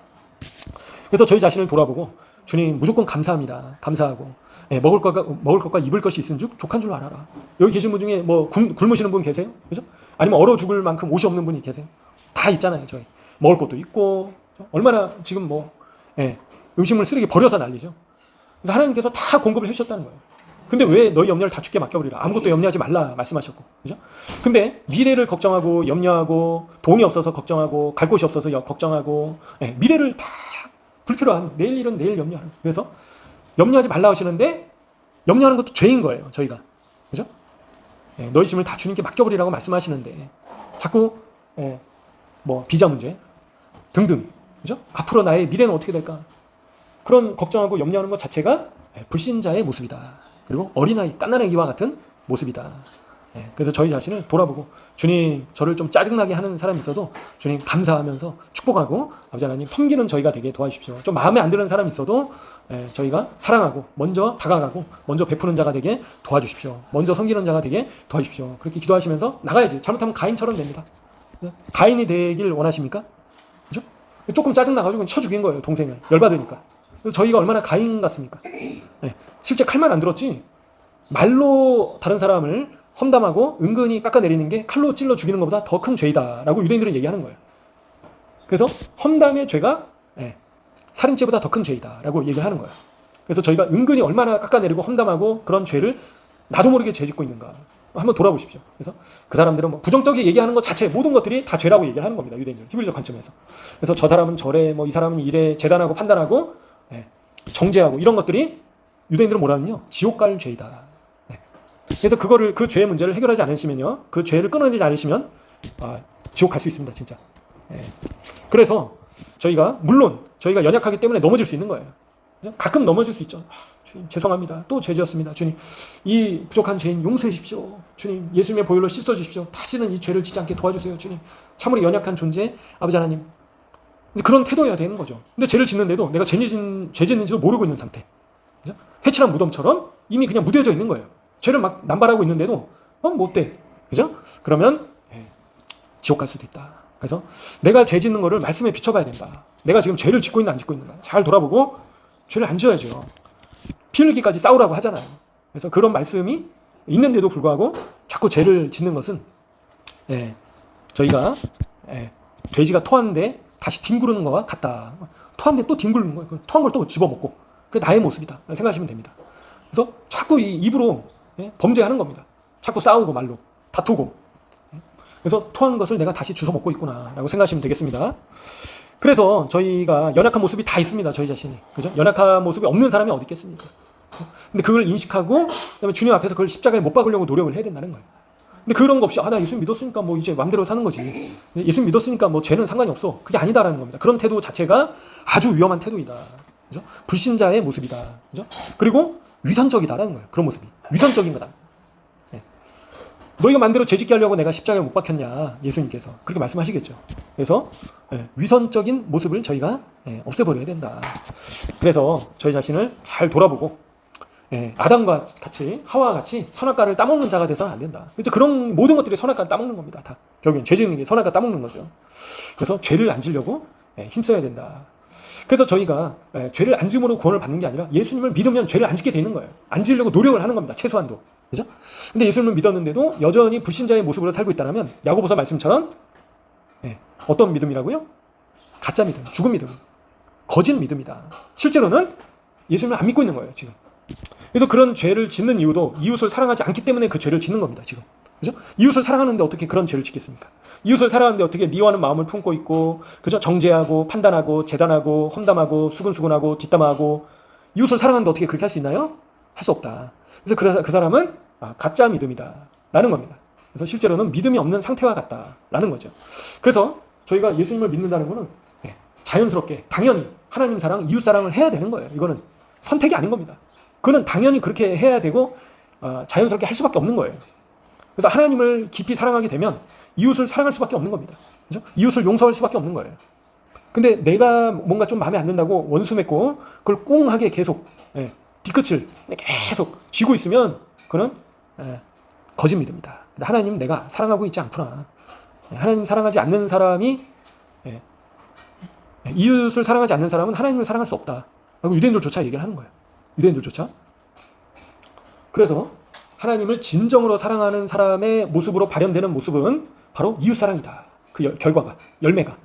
그래서 저희 자신을 돌아보고, 주님 무조건 감사합니다. 감사하고, 먹을 것과 입을 것이 있은 즉 족한 줄 알아라. 여기 계신 분 중에 뭐 굶으시는 분 계세요? 그죠? 아니면 얼어 죽을 만큼 옷이 없는 분이 계세요? 다 있잖아요. 저희 먹을 것도 있고, 얼마나 지금 음식물 쓰레기 버려서 난리죠. 그래서 하나님께서 다 공급을 해주셨다는 거예요. 근데 왜 너희 염려를 다 주께 맡겨버리라, 아무것도 염려하지 말라 말씀하셨고, 그죠? 근데 미래를 걱정하고 염려하고, 돈이 없어서 걱정하고, 갈 곳이 없어서 걱정하고, 미래를 다 불필요한, 내일 일은 내일 염려하는. 그래서 염려하지 말라 하시는데 염려하는 것도 죄인 거예요, 저희가. 그죠? 너희 짐을 다 주님께 맡겨버리라고 말씀하시는데 자꾸 비자 문제 등등, 그죠? 앞으로 나의 미래는 어떻게 될까, 그런 걱정하고 염려하는 것 자체가 불신자의 모습이다. 그리고 어린아이, 갓난아기와 같은 모습이다. 그래서 저희 자신을 돌아보고, 주님 저를 좀 짜증나게 하는 사람이 있어도 주님 감사하면서 축복하고, 아버지 하나님 섬기는 저희가 되게 도와주십시오. 좀 마음에 안 드는 사람이 있어도 저희가 사랑하고 먼저 다가가고 먼저 베푸는 자가 되게 도와주십시오. 먼저 섬기는 자가 되게 도와주십시오. 그렇게 기도하시면서 나가야지. 잘못하면 가인처럼 됩니다. 가인이 되길 원하십니까? 그죠? 조금 짜증나가지고 쳐 죽인 거예요, 동생을. 열받으니까. 그래서 저희가 얼마나 가인 같습니까? 실제 칼만 안 들었지, 말로 다른 사람을 험담하고 은근히 깎아내리는 게 칼로 찔러 죽이는 것보다 더 큰 죄이다 라고 유대인들은 얘기하는 거예요. 그래서 험담의 죄가 살인죄보다 더 큰 죄이다 라고 얘기하는 거예요. 그래서 저희가 은근히 얼마나 깎아내리고 험담하고 그런 죄를 나도 모르게 죄짓고 있는가 한번 돌아보십시오. 그래서 그 사람들은 부정적인 얘기하는 것 자체, 모든 것들이 다 죄라고 얘기를 하는 겁니다, 유대인들 히브리적 관점에서. 그래서 저 사람은 저래, 이 사람은 이래, 재단하고 판단하고 정죄하고 이런 것들이 유대인들은 뭐라면요, 지옥 갈 죄이다. 그래서 그 죄의 문제를 해결하지 않으시면요, 그 죄를 끊어내지 않으시면 지옥 갈 수 있습니다, 진짜. 그래서 물론 저희가 연약하기 때문에 넘어질 수 있는 거예요. 가끔 넘어질 수 있죠. 주님 죄송합니다, 또 죄 지었습니다. 주님 이 부족한 죄인 용서해 주십시오. 주님 예수님의 보혈로 씻어 주십시오. 다시는 이 죄를 짓지 않게 도와주세요. 주님 참으로 연약한 존재 아버지 하나님. 근데 그런 태도여야 되는 거죠. 근데 죄를 짓는데도 내가 죄 짓는지도 모르고 있는 상태, 그죠? 회칠한 무덤처럼 이미 그냥 무뎌져 있는 거예요. 죄를 막 남발하고 있는데도 뭐 어때, 그죠? 그러면 지옥 갈 수도 있다. 그래서 내가 죄 짓는 거를 말씀에 비춰봐야 된다. 내가 지금 죄를 짓고 있나 안 짓고 있는가 잘 돌아보고, 죄를 안 지어야죠. 피 흘리기까지 싸우라고 하잖아요. 그래서 그런 말씀이 있는데도 불구하고 자꾸 죄를 짓는 것은 저희가 돼지가 토하는데 다시 뒹구르는 것과 같다. 토하는데 또 뒹구르는 거예요. 토한 걸 또 집어먹고, 그게 나의 모습이다 생각하시면 됩니다. 그래서 자꾸 이 입으로 범죄하는 겁니다. 자꾸 싸우고 말로 다투고. 그래서 토한 것을 내가 다시 주워 먹고 있구나 라고 생각하시면 되겠습니다. 그래서 저희가 연약한 모습이 다 있습니다, 저희 자신이. 그죠? 연약한 모습이 없는 사람이 어디 있겠습니까? 근데 그걸 인식하고 그다음에 주님 앞에서 그걸 십자가에 못 박으려고 노력을 해야 된다는 거예요. 근데 그런 거 없이 나 예수 믿었으니까 뭐 이제 마음대로 사는 거지. 예수 믿었으니까 뭐 죄는 상관이 없어. 그게 아니다라는 겁니다. 그런 태도 자체가 아주 위험한 태도이다. 그죠? 불신자의 모습이다. 그죠? 그리고 위선적이다라는 거예요. 그런 모습이 위선적인 거다. 예. 너희가 마음대로 죄짓게 하려고 내가 십자가에 못 박혔냐, 예수님께서 그렇게 말씀하시겠죠. 그래서 위선적인 모습을 저희가 없애버려야 된다. 그래서 저희 자신을 잘 돌아보고 아담과 같이 하와와 같이 선악과를 따먹는 자가 돼서는 안 된다. 그래서 그런 모든 것들이 선악과를 따먹는 겁니다. 다 결국엔 죄 짓는 게 선악과 따먹는 거죠. 그래서 죄를 안 지려고 힘써야 된다. 그래서 저희가 죄를 안 지음으로 구원을 받는 게 아니라 예수님을 믿으면 죄를 안 짓게 되는 거예요. 안 지으려고 노력을 하는 겁니다. 최소한도. 그죠? 근데 예수님을 믿었는데도 여전히 불신자의 모습으로 살고 있다면 야고보서 말씀처럼 어떤 믿음이라고요? 가짜 믿음, 죽은 믿음, 거짓 믿음이다. 실제로는 예수님을 안 믿고 있는 거예요, 지금. 그래서 그런 죄를 짓는 이유도 이웃을 사랑하지 않기 때문에 그 죄를 짓는 겁니다, 지금. 그죠? 이웃을 사랑하는데 어떻게 그런 죄를 짓겠습니까? 이웃을 사랑하는데 어떻게 미워하는 마음을 품고 있고, 그죠? 정죄하고, 판단하고, 재단하고, 험담하고, 수근수근하고, 뒷담하고, 이웃을 사랑하는데 어떻게 그렇게 할 수 있나요? 할 수 없다. 그래서 그 사람은 가짜 믿음이다. 라는 겁니다. 그래서 실제로는 믿음이 없는 상태와 같다라는 거죠. 그래서 저희가 예수님을 믿는다는 거는 자연스럽게, 당연히 하나님 사랑, 이웃 사랑을 해야 되는 거예요. 이거는 선택이 아닌 겁니다. 그거는 당연히 그렇게 해야 되고 자연스럽게 할 수밖에 없는 거예요. 그래서 하나님을 깊이 사랑하게 되면 이웃을 사랑할 수밖에 없는 겁니다. 그죠? 이웃을 용서할 수밖에 없는 거예요. 근데 내가 뭔가 좀 마음에 안 든다고 원수 맺고 그걸 꽁하게 계속 뒤끝을 계속 쥐고 있으면 그는 거짓 믿음이다. 하나님 내가 사랑하고 있지 않구나. 하나님 사랑하지 않는 사람이 이웃을 사랑하지 않는 사람은 하나님을 사랑할 수 없다. 라고 유대인들조차 얘기를 하는 거예요. 유대인들조차. 그래서 하나님을 진정으로 사랑하는 사람의 모습으로 발현되는 모습은 바로 이웃사랑이다. 그 결과가, 열매가.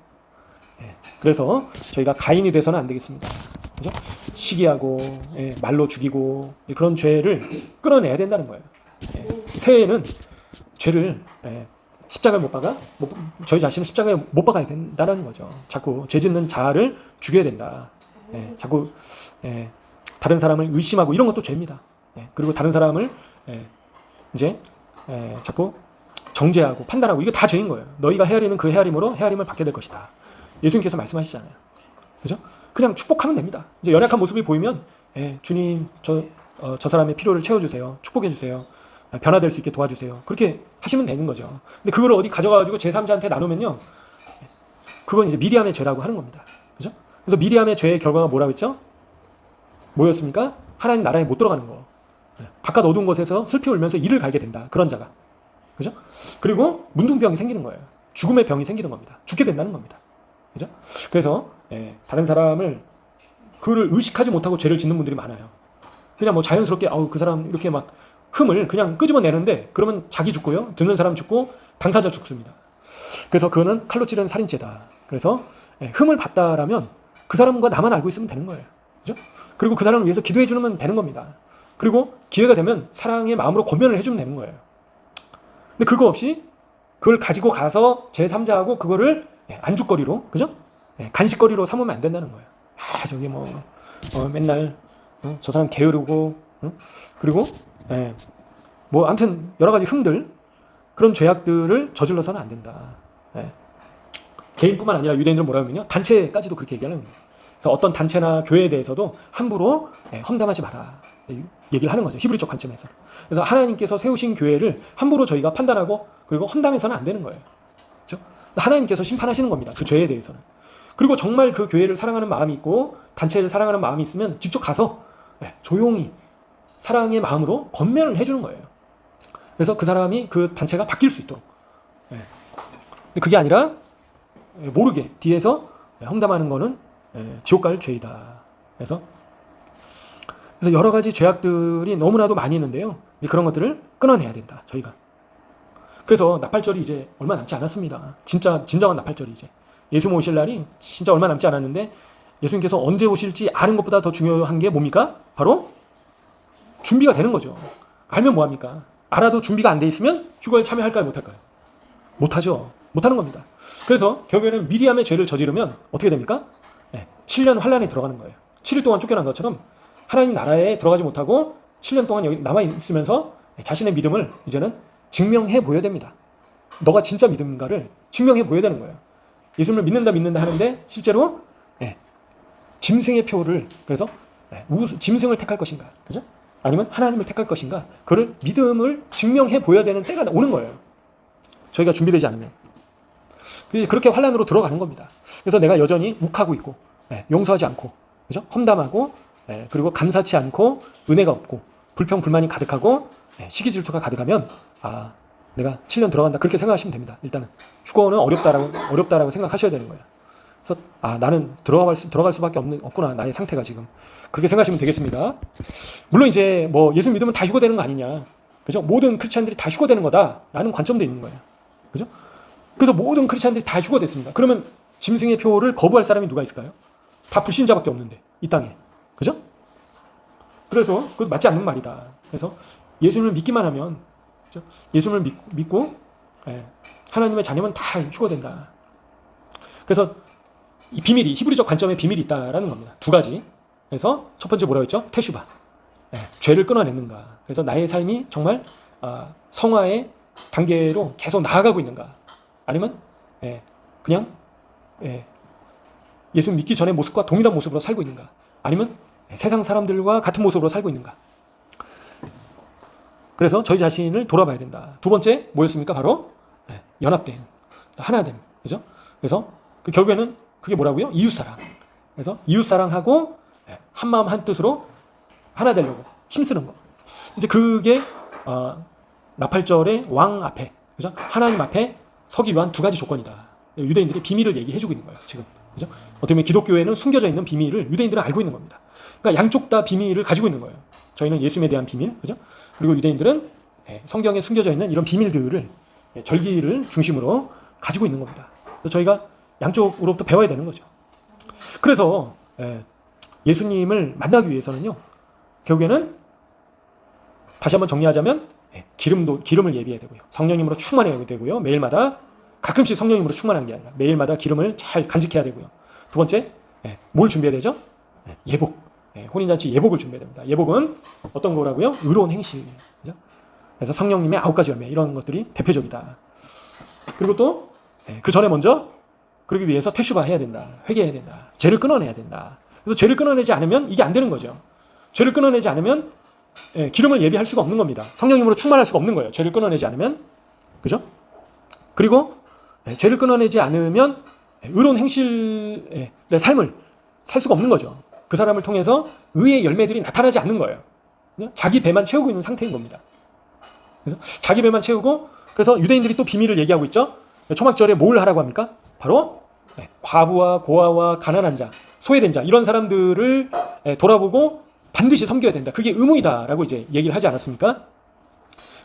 그래서 저희가 가인이 돼서는 안 되겠습니다. 그죠? 시기하고 말로 죽이고 그런 죄를 끊어내야 된다는 거예요. 새해에는 죄를 십자가를 못 박아 저희 자신을 십자가에 못 박아야 된다는 거죠. 자꾸 죄 짓는 자를 죽여야 된다. 자꾸 다른 사람을 의심하고 이런 것도 죄입니다. 그리고 다른 사람을 이제 자꾸 정죄하고 판단하고 이거 다 죄인 거예요. 너희가 헤아리는 그 헤아림으로 헤아림을 받게 될 것이다. 예수님께서 말씀하시잖아요. 그죠? 그냥 축복하면 됩니다. 이제 연약한 모습이 보이면 주님 저 사람의 필요를 채워주세요. 축복해 주세요. 변화될 수 있게 도와주세요. 그렇게 하시면 되는 거죠. 근데 그걸 어디 가져가가지고 제3자한테 나누면요, 그건 이제 미리암의 죄라고 하는 겁니다. 그죠? 그래서 미리암의 죄의 결과가 뭐라고 했죠? 뭐였습니까? 하나님 나라에 못 들어가는 거. 바깥 어두운 곳에서 슬피 울면서 이를 갈게 된다. 그런 자가. 그죠? 그리고 문둥병이 생기는 거예요. 죽음의 병이 생기는 겁니다. 죽게 된다는 겁니다. 그죠? 그래서 다른 사람을 그를 의식하지 못하고 죄를 짓는 분들이 많아요. 그냥 뭐 자연스럽게 그 사람 이렇게 막 흠을 그냥 끄집어내는데 그러면 자기 죽고요. 듣는 사람 죽고 당사자 죽습니다. 그래서 그거는 칼로 찌르는 살인죄다. 그래서 흠을 봤다라면 그 사람과 나만 알고 있으면 되는 거예요. 그죠? 그리고 그 사람을 위해서 기도해 주면 되는 겁니다. 그리고 기회가 되면 사랑의 마음으로 권면을 해주면 되는 거예요. 근데 그거 없이 그걸 가지고 가서 제3자하고 그거를 안주거리로, 그죠? 간식거리로 삼으면 안 된다는 거예요. 저기 맨날 저 사람 게으르고 그리고 뭐 아무튼 여러 가지 흠들, 그런 죄악들을 저질러서는 안 된다. 개인뿐만 아니라 유대인들은 뭐라고 하면요, 단체까지도 그렇게 얘기하는 거예요. 그래서 어떤 단체나 교회에 대해서도 함부로 험담하지 마라 얘기를 하는 거죠. 히브리적 관점에서. 그래서 하나님께서 세우신 교회를 함부로 저희가 판단하고 그리고 험담해서는 안 되는 거예요. 그렇죠? 하나님께서 심판하시는 겁니다. 그 죄에 대해서는. 그리고 정말 그 교회를 사랑하는 마음이 있고 단체를 사랑하는 마음이 있으면 직접 가서 조용히 사랑의 마음으로 권면을 해주는 거예요. 그래서 그 사람이 그 단체가 바뀔 수 있도록. 근데 그게 아니라 모르게 뒤에서 험담하는 거는 지옥 갈 죄이다. 그래서 여러 가지 죄악들이 너무나도 많이 있는데요. 이제 그런 것들을 끊어내야 된다. 저희가. 그래서 나팔절이 이제 얼마 남지 않았습니다. 진정한 나팔절이 이제. 예수님 오실 날이 진짜 얼마 남지 않았는데 예수님께서 언제 오실지 아는 것보다 더 중요한 게 뭡니까? 바로 준비가 되는 거죠. 알면 뭐합니까? 알아도 준비가 안 돼 있으면 휴거에 참여할까요? 못할까요? 못하죠. 못하는 겁니다. 그래서 결국에는 미리암의 죄를 저지르면 어떻게 됩니까? 7년 환란에 들어가는 거예요. 7일 동안 쫓겨난 것처럼 하나님 나라에 들어가지 못하고 7년 동안 여기 남아있으면서 자신의 믿음을 이제는 증명해 보여야 됩니다. 너가 진짜 믿음인가를 증명해 보여야 되는 거예요. 예수님을 믿는다 하는데 실제로 짐승의 표를, 그래서 짐승을 택할 것인가, 그죠? 아니면 하나님을 택할 것인가, 그를 믿음을 증명해 보여야 되는 때가 오는 거예요. 저희가 준비되지 않으면. 그렇게 환란으로 들어가는 겁니다. 그래서 내가 여전히 욱하고 있고, 용서하지 않고, 그죠? 험담하고, 그리고 감사치 않고, 은혜가 없고, 불평 불만이 가득하고, 시기 질투가 가득하면 내가 7년 들어간다, 그렇게 생각하시면 됩니다. 일단은 휴거는 어렵다라고 생각하셔야 되는 거예요. 그래서 나는 들어갈 수밖에 없구나, 나의 상태가 지금, 그렇게 생각하시면 되겠습니다. 물론 이제 뭐 예수 믿으면 다 휴거되는 거 아니냐, 그죠? 모든 크리스찬들이 다 휴거되는 거다라는 관점도 있는 거예요, 그죠? 그래서 모든 크리스찬들이 다 휴거됐습니다. 그러면 짐승의 표를 거부할 사람이 누가 있을까요? 다 불신자밖에 없는데, 이 땅에, 그죠? 그래서 그것 맞지 않는 말이다. 그래서 예수님을 믿기만 하면, 그죠? 예수님을 믿고 하나님의 자녀면 다 휴거된다. 그래서 이 비밀이, 히브리적 관점에 비밀이 있다라는 겁니다. 두 가지. 그래서 첫 번째 뭐라고 했죠? 테슈바. 죄를 끊어내는가. 그래서 나의 삶이 정말 성화의 단계로 계속 나아가고 있는가. 아니면 그냥 예수 믿기 전의 모습과 동일한 모습으로 살고 있는가. 아니면 세상 사람들과 같은 모습으로 살고 있는가. 그래서 저희 자신을 돌아봐야 된다. 두 번째 뭐였습니까? 바로 연합됨, 하나됨, 그죠? 그래서 결국에는 그게 뭐라고요? 이웃사랑. 그래서 이웃사랑하고 한 마음 한 뜻으로 하나 되려고 힘쓰는 거. 이제 그게 나팔절의 왕 앞에, 그죠? 하나님 앞에 서기 위한 두 가지 조건이다. 유대인들이 비밀을 얘기해주고 있는 거예요, 지금. 그죠? 어떻게 보면 기독교에는 숨겨져 있는 비밀을 유대인들은 알고 있는 겁니다. 그러니까 양쪽 다 비밀을 가지고 있는 거예요. 저희는 예수님에 대한 비밀, 그죠? 그리고 유대인들은 성경에 숨겨져 있는 이런 비밀들을, 절기를 중심으로 가지고 있는 겁니다. 그래서 저희가 양쪽으로부터 배워야 되는 거죠. 그래서 예수님을 만나기 위해서는요, 결국에는 다시 한번 정리하자면 기름을 예비해야 되고요, 성령님으로 충만해야 되고요, 매일마다, 가끔씩 성령님으로 충만한 게 아니라 매일마다 기름을 잘 간직해야 되고요. 두 번째, 뭘 준비해야 되죠? 예복. 혼인잔치 예복을 준비해야 됩니다. 예복은 어떤 거라고요? 의로운 행실. 그죠? 그래서 성령님의 9가지 열매, 이런 것들이 대표적이다. 그리고 또 그 전에 먼저 그러기 위해서 테슈바 해야 된다. 회개해야 된다. 죄를 끊어내야 된다. 그래서 죄를 끊어내지 않으면 이게 안 되는 거죠. 죄를 끊어내지 않으면 기름을 예비할 수가 없는 겁니다. 성령님으로 충만할 수가 없는 거예요, 죄를 끊어내지 않으면. 그죠? 그리고 죄를 끊어내지 않으면 의로운 행실의 삶을 살 수가 없는 거죠. 그 사람을 통해서 의의 열매들이 나타나지 않는 거예요. 자기 배만 채우고 있는 상태인 겁니다. 그래서 자기 배만 채우고, 그래서 유대인들이 또 비밀을 얘기하고 있죠. 초막절에 뭘 하라고 합니까? 바로 과부와 고아와 가난한 자, 소외된 자, 이런 사람들을 돌아보고 반드시 섬겨야 된다. 그게 의무이다라고 이제 얘기를 하지 않았습니까?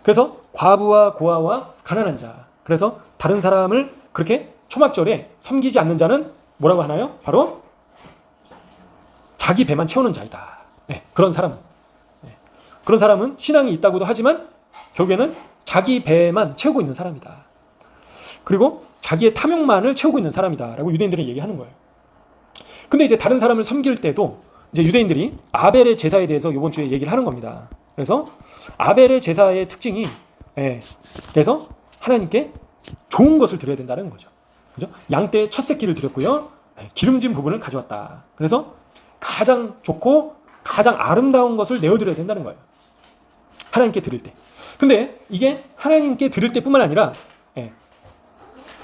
그래서 과부와 고아와 가난한 자, 그래서 다른 사람을 그렇게 초막절에 섬기지 않는 자는 뭐라고 하나요? 바로 자기 배만 채우는 자이다. 그런 사람은 신앙이 있다고도 하지만 결국에는 자기 배만 채우고 있는 사람이다. 그리고 자기의 탐욕만을 채우고 있는 사람이다라고 유대인들은 얘기하는 거예요. 근데 이제 다른 사람을 섬길 때도 이제 유대인들이 아벨의 제사에 대해서 이번 주에 얘기를 하는 겁니다. 그래서 아벨의 제사의 특징이, 그래서 하나님께 좋은 것을 드려야 된다는 거죠. 그죠? 양떼의 첫 새끼를 드렸고요, 기름진 부분을 가져왔다. 그래서 가장 좋고 가장 아름다운 것을 내어드려야 된다는 거예요, 하나님께 드릴 때. 근데 이게 하나님께 드릴 때뿐만 아니라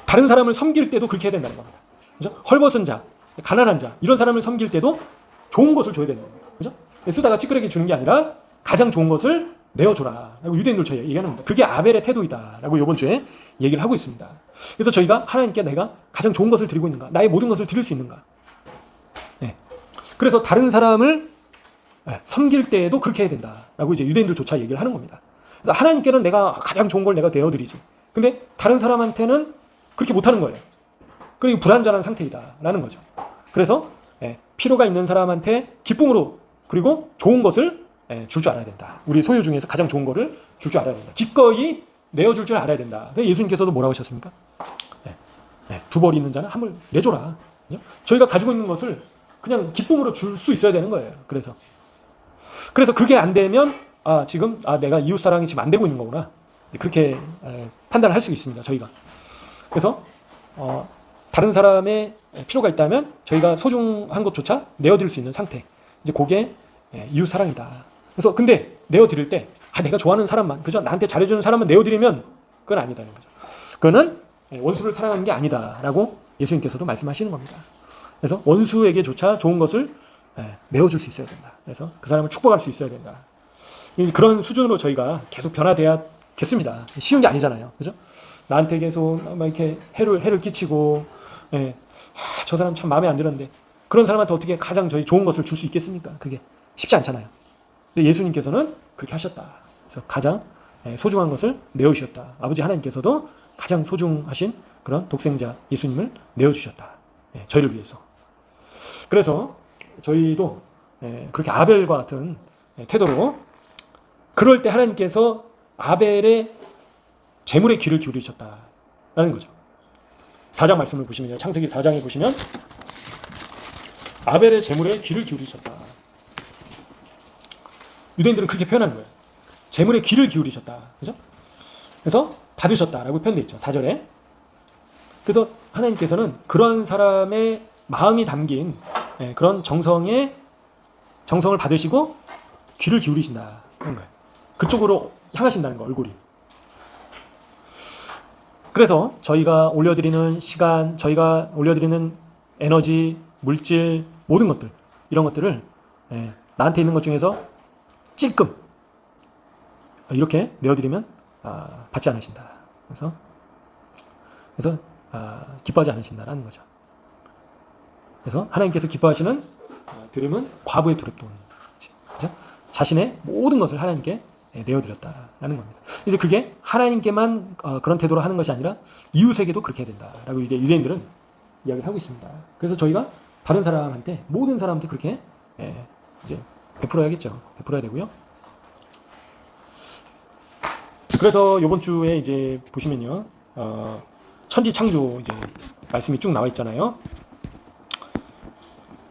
다른 사람을 섬길 때도 그렇게 해야 된다는 겁니다. 그죠? 헐벗은 자, 가난한 자, 이런 사람을 섬길 때도 좋은 것을 줘야 되는 거예요. 그죠? 쓰다가 찌끄레기 주는 게 아니라 가장 좋은 것을 내어줘라 라고 유대인들 저희 얘기하는 겁니다. 그게 아벨의 태도이다 라고 이번 주에 얘기를 하고 있습니다. 그래서 저희가 하나님께 내가 가장 좋은 것을 드리고 있는가, 나의 모든 것을 드릴 수 있는가. 그래서 다른 사람을 섬길 때에도 그렇게 해야 된다 라고 이제 유대인들조차 얘기를 하는 겁니다. 그래서 하나님께는 내가 가장 좋은 걸 내가 내어드리지, 근데 다른 사람한테는 그렇게 못하는 거예요. 그리고 불완전한 상태이다 라는 거죠. 그래서 필요가 있는 사람한테 기쁨으로, 그리고 좋은 것을 줄 줄 알아야 된다. 우리 소유 중에서 가장 좋은 거를 줄 줄 알아야 된다. 기꺼이 내어줄 줄 알아야 된다. 예수님께서도 뭐라고 하셨습니까? 두 벌 있는 자는 한 벌 내줘라. 그죠? 저희가 가지고 있는 것을 그냥 기쁨으로 줄 수 있어야 되는 거예요. 그래서 그게 안 되면 지금 내가 이웃사랑이 지금 안 되고 있는 거구나. 그렇게 판단을 할 수 있습니다. 저희가. 그래서 다른 사람의 필요가 있다면 저희가 소중한 것조차 내어드릴 수 있는 상태. 이제 그게 이웃 사랑이다. 그래서 근데 내어드릴 때 내가 좋아하는 사람만, 그죠? 나한테 잘해주는 사람만 내어드리면 그건 아니다는 거죠. 그거는 원수를 사랑하는 게 아니다라고 예수님께서도 말씀하시는 겁니다. 그래서 원수에게조차 좋은 것을 내어줄 수 있어야 된다. 그래서 그 사람을 축복할 수 있어야 된다. 그런 수준으로 저희가 계속 변화돼야겠습니다. 쉬운 게 아니잖아요, 그죠? 나한테 계속 막 이렇게 해를 끼치고, 저 사람 참 마음에 안 들었는데 그런 사람한테 어떻게 가장 저희 좋은 것을 줄 수 있겠습니까? 그게 쉽지 않잖아요. 근데 예수님께서는 그렇게 하셨다. 그래서 가장 소중한 것을 내어주셨다. 아버지 하나님께서도 가장 소중하신 그런 독생자 예수님을 내어주셨다. 저희를 위해서. 그래서 저희도 그렇게 아벨과 같은 태도로, 그럴 때 하나님께서 아벨의 재물의 귀를 기울이셨다라는 거죠. 4장 말씀을 보시면요. 창세기 4장에 보시면 아벨의 재물에 귀를 기울이셨다. 유대인들은 그렇게 표현하는 거예요. 재물에 귀를 기울이셨다. 그죠? 그래서 받으셨다라고 표현되어 있죠. 4절에. 그래서 하나님께서는 그러한 사람의 마음이 담긴 그런 정성을 받으시고 귀를 기울이신다는 거예요. 그쪽으로 향하신다는 거, 얼굴이. 그래서 저희가 올려드리는 시간, 저희가 올려드리는 에너지, 물질, 모든 것들, 이런 것들을 나한테 있는 것 중에서 찔끔 이렇게 내어드리면 받지 않으신다. 그래서 기뻐하지 않으신다라는 거죠. 그래서 하나님께서 기뻐하시는 드림은 과부의 두렵돈, 그렇죠? 자신의 모든 것을 하나님께 내어드렸다라는 겁니다. 이제 그게 하나님께만 그런 태도로 하는 것이 아니라 이웃에게도 그렇게 해야 된다라고 이제 유대인들은 이야기를 하고 있습니다. 그래서 저희가 다른 사람한테, 모든 사람한테 그렇게 이제 베풀어야겠죠. 베풀어야 되고요. 그래서 이번 주에 이제 보시면요, 천지창조 이제 말씀이 쭉 나와 있잖아요.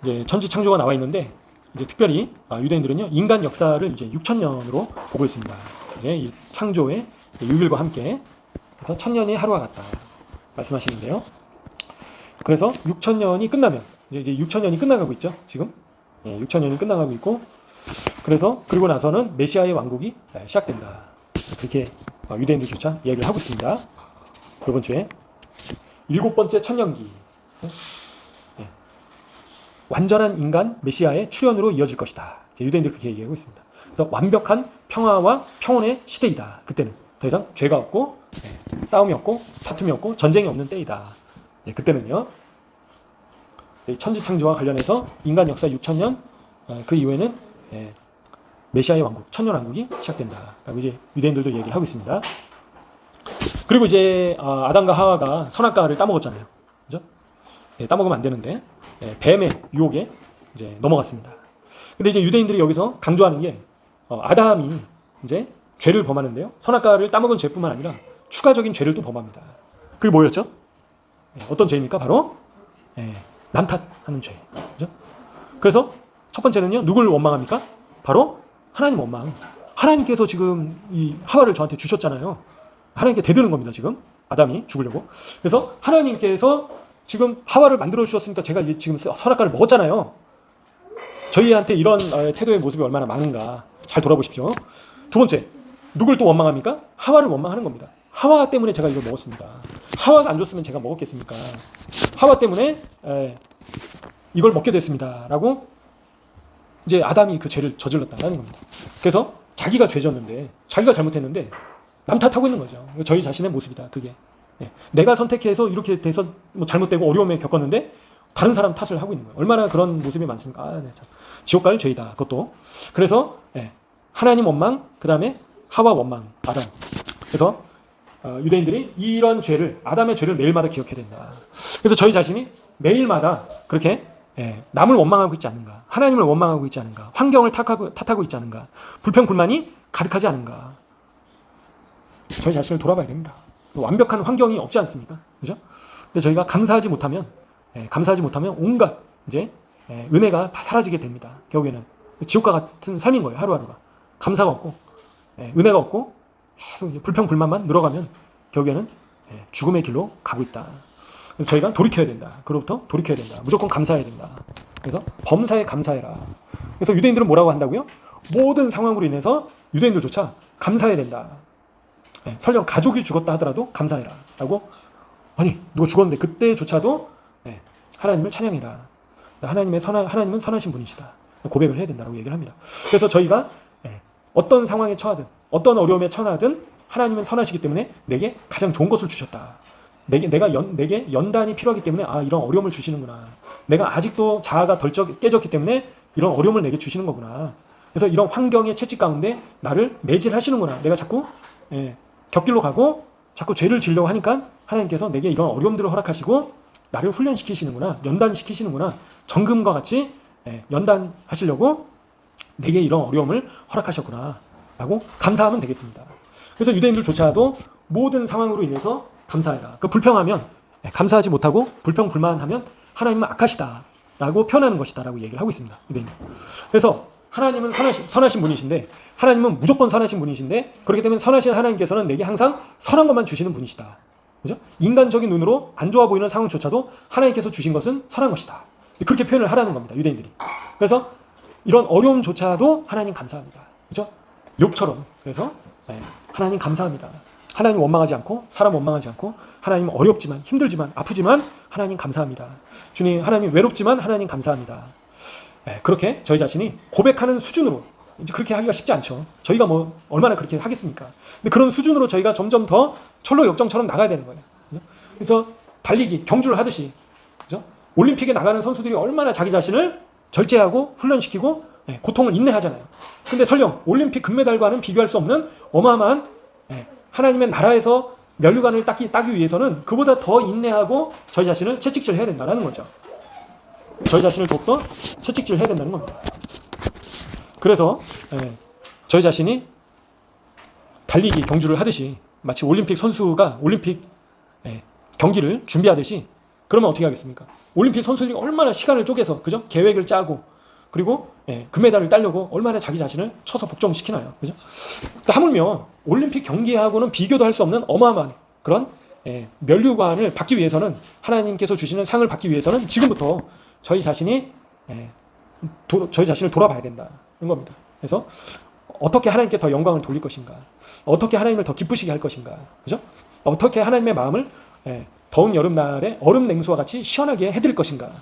이제 천지창조가 나와 있는데, 이제 특별히 유대인들은요, 인간 역사를 이제 6,000년으로 보고 있습니다. 이제 이 창조의 유일과 함께, 그래서 1,000년이 하루와 같다 말씀하시는데요. 그래서 6,000년이 끝나면, 이제 6,000년이 끝나가고 있죠, 지금. 6,000년이 끝나가고 있고, 그래서 그리고 나서는 메시아의 왕국이 시작된다. 그렇게 유대인들조차 이야기를 하고 있습니다. 이번 주에 7번째 천년기, 완전한 인간 메시아의 출현으로 이어질 것이다. 유대인들이 그렇게 얘기하고 있습니다. 그래서 완벽한 평화와 평온의 시대이다. 그때는 더 이상 죄가 없고 싸움이 없고 다툼이 없고 전쟁이 없는 때이다. 그때는요, 천지창조와 관련해서 인간 역사 6,000년, 그 이후에는 메시아의 왕국, 천년왕국이 시작된다라고 이제 유대인들도 얘기를 하고 있습니다. 그리고 이제 아담과 하와가 선악과를 따먹었잖아요, 그죠? 따먹으면 안 되는데 뱀의 유혹에 이제 넘어갔습니다. 근데 이제 유대인들이 여기서 강조하는 게 아담이 이제 죄를 범하는데요, 선악과를 따먹은 죄뿐만 아니라 추가적인 죄를 또 범합니다. 그게 뭐였죠? 어떤 죄입니까? 바로 남 탓하는 죄, 그죠? 그래서 첫 번째는요, 누굴 원망합니까? 바로 하나님 원망. 하나님께서 지금 이 하와를 저한테 주셨잖아요. 하나님께 대드는 겁니다, 지금. 아담이 죽으려고. 그래서 하나님께서 지금 하와를 만들어 주셨으니까 제가 지금 선악과를 먹었잖아요. 저희한테 이런 태도의 모습이 얼마나 많은가 잘 돌아보십시오. 두 번째, 누굴 또 원망합니까? 하와를 원망하는 겁니다. 하와 때문에 제가 이걸 먹었습니다. 하와가 안 줬으면 제가 먹었겠습니까? 하와 때문에 이걸 먹게 됐습니다 라고 이제 아담이 그 죄를 저질렀다는 겁니다. 그래서 자기가 죄졌는데, 자기가 잘못했는데 남 탓하고 있는 거죠. 저희 자신의 모습이다, 그게. 내가 선택해서 이렇게 돼서 뭐 잘못되고 어려움에 겪었는데 다른 사람 탓을 하고 있는 거예요. 얼마나 그런 모습이 많습니까? 참. 지옥 갈 죄이다, 그것도. 그래서 하나님 원망, 그 다음에 하와 원망, 아담. 그래서 유대인들이 이런 죄를, 아담의 죄를 매일마다 기억해야 된다. 그래서 저희 자신이 매일마다 그렇게 남을 원망하고 있지 않은가, 하나님을 원망하고 있지 않은가, 환경을 탓하고 있지 않은가, 불평 불만이 가득하지 않은가, 저희 자신을 돌아봐야 됩니다. 완벽한 환경이 없지 않습니까? 그죠? 근데 저희가 감사하지 못하면 온갖 이제 은혜가 다 사라지게 됩니다. 결국에는 지옥과 같은 삶인 거예요. 하루하루가 감사가 없고 은혜가 없고 계속 불평불만만 늘어가면 결국에는 죽음의 길로 가고 있다. 그래서 저희가 돌이켜야 된다. 그로부터 돌이켜야 된다. 무조건 감사해야 된다. 그래서 범사에 감사해라. 그래서 유대인들은 뭐라고 한다고요? 모든 상황으로 인해서 유대인들조차 감사해야 된다. 설령 가족이 죽었다 하더라도 감사해라 라고. 아니 누가 죽었는데 그때조차도 하나님을 찬양해라. 하나님은 선하신 분이시다. 고백을 해야 된다고 얘기를 합니다. 그래서 저희가 어떤 상황에 처하든 어떤 어려움에 처하든 하나님은 선하시기 때문에 내게 가장 좋은 것을 주셨다. 내게 연단이 필요하기 때문에 이런 어려움을 주시는구나. 내가 아직도 자아가 덜 깨졌기 때문에 이런 어려움을 내게 주시는 거구나. 그래서 이런 환경의 채찍 가운데 나를 매질하시는구나. 내가 자꾸 곁길로 가고 자꾸 죄를 지으려고 하니까 하나님께서 내게 이런 어려움들을 허락하시고 나를 훈련시키시는구나. 연단시키시는구나. 정금과 같이 연단하시려고 내게 이런 어려움을 허락하셨구나 라고 감사하면 되겠습니다. 그래서 유대인들조차도 모든 상황으로 인해서 감사해라. 불평하면 감사하지 못하고 불평불만하면 하나님은 악하시다 라고 표현하는 것이다 라고 얘기를 하고 있습니다. 유대인들. 그래서 하나님은 선하신 분이신데, 하나님은 무조건 선하신 분이신데, 그렇기 때문에 선하신 하나님께서는 내게 항상 선한 것만 주시는 분이시다. 그죠? 인간적인 눈으로 안 좋아 보이는 상황조차도 하나님께서 주신 것은 선한 것이다. 그렇게 표현을 하라는 겁니다. 유대인들이. 그래서 이런 어려움조차도 하나님 감사합니다. 그죠? 욥처럼. 그래서 하나님 감사합니다. 하나님 원망하지 않고, 사람 원망하지 않고, 하나님 어렵지만, 힘들지만, 아프지만 하나님 감사합니다. 주님, 하나님 외롭지만 하나님 감사합니다. 그렇게 저희 자신이 고백하는 수준으로, 이제 그렇게 하기가 쉽지 않죠. 저희가 뭐 얼마나 그렇게 하겠습니까? 근데 그런 수준으로 저희가 점점 더 철로 역정처럼 나가야 되는 거예요. 그죠? 그래서 달리기, 경주를 하듯이, 그죠? 올림픽에 나가는 선수들이 얼마나 자기 자신을 절제하고 훈련시키고 고통을 인내하잖아요. 근데 설령 올림픽 금메달과는 비교할 수 없는 어마어마한 하나님의 나라에서 면류관을 따기 위해서는 그보다 더 인내하고 저희 자신을 채찍질 해야 된다는 거죠. 저희 자신을 더욱더 채찍질 해야 된다는 겁니다. 그래서 저희 자신이 달리기 경주를 하듯이, 마치 올림픽 선수가 올림픽 경기를 준비하듯이, 그러면 어떻게 하겠습니까? 올림픽 선수들이 얼마나 시간을 쪼개서, 그죠? 계획을 짜고, 그리고 금메달을 따려고 얼마나 자기 자신을 쳐서 복종시키나요? 그죠? 하물며 올림픽 경기하고는 비교도 할 수 없는 어마어마한 그런 면류관을 받기 위해서는, 하나님께서 주시는 상을 받기 위해서는 지금부터 저희 자신을 돌아봐야 된다는 겁니다. 그래서 어떻게 하나님께 더 영광을 돌릴 것인가? 어떻게 하나님을 더 기쁘시게 할 것인가? 그죠? 어떻게 하나님의 마음을 더운 여름날에 얼음 냉수와 같이 시원하게 해드릴 것인가?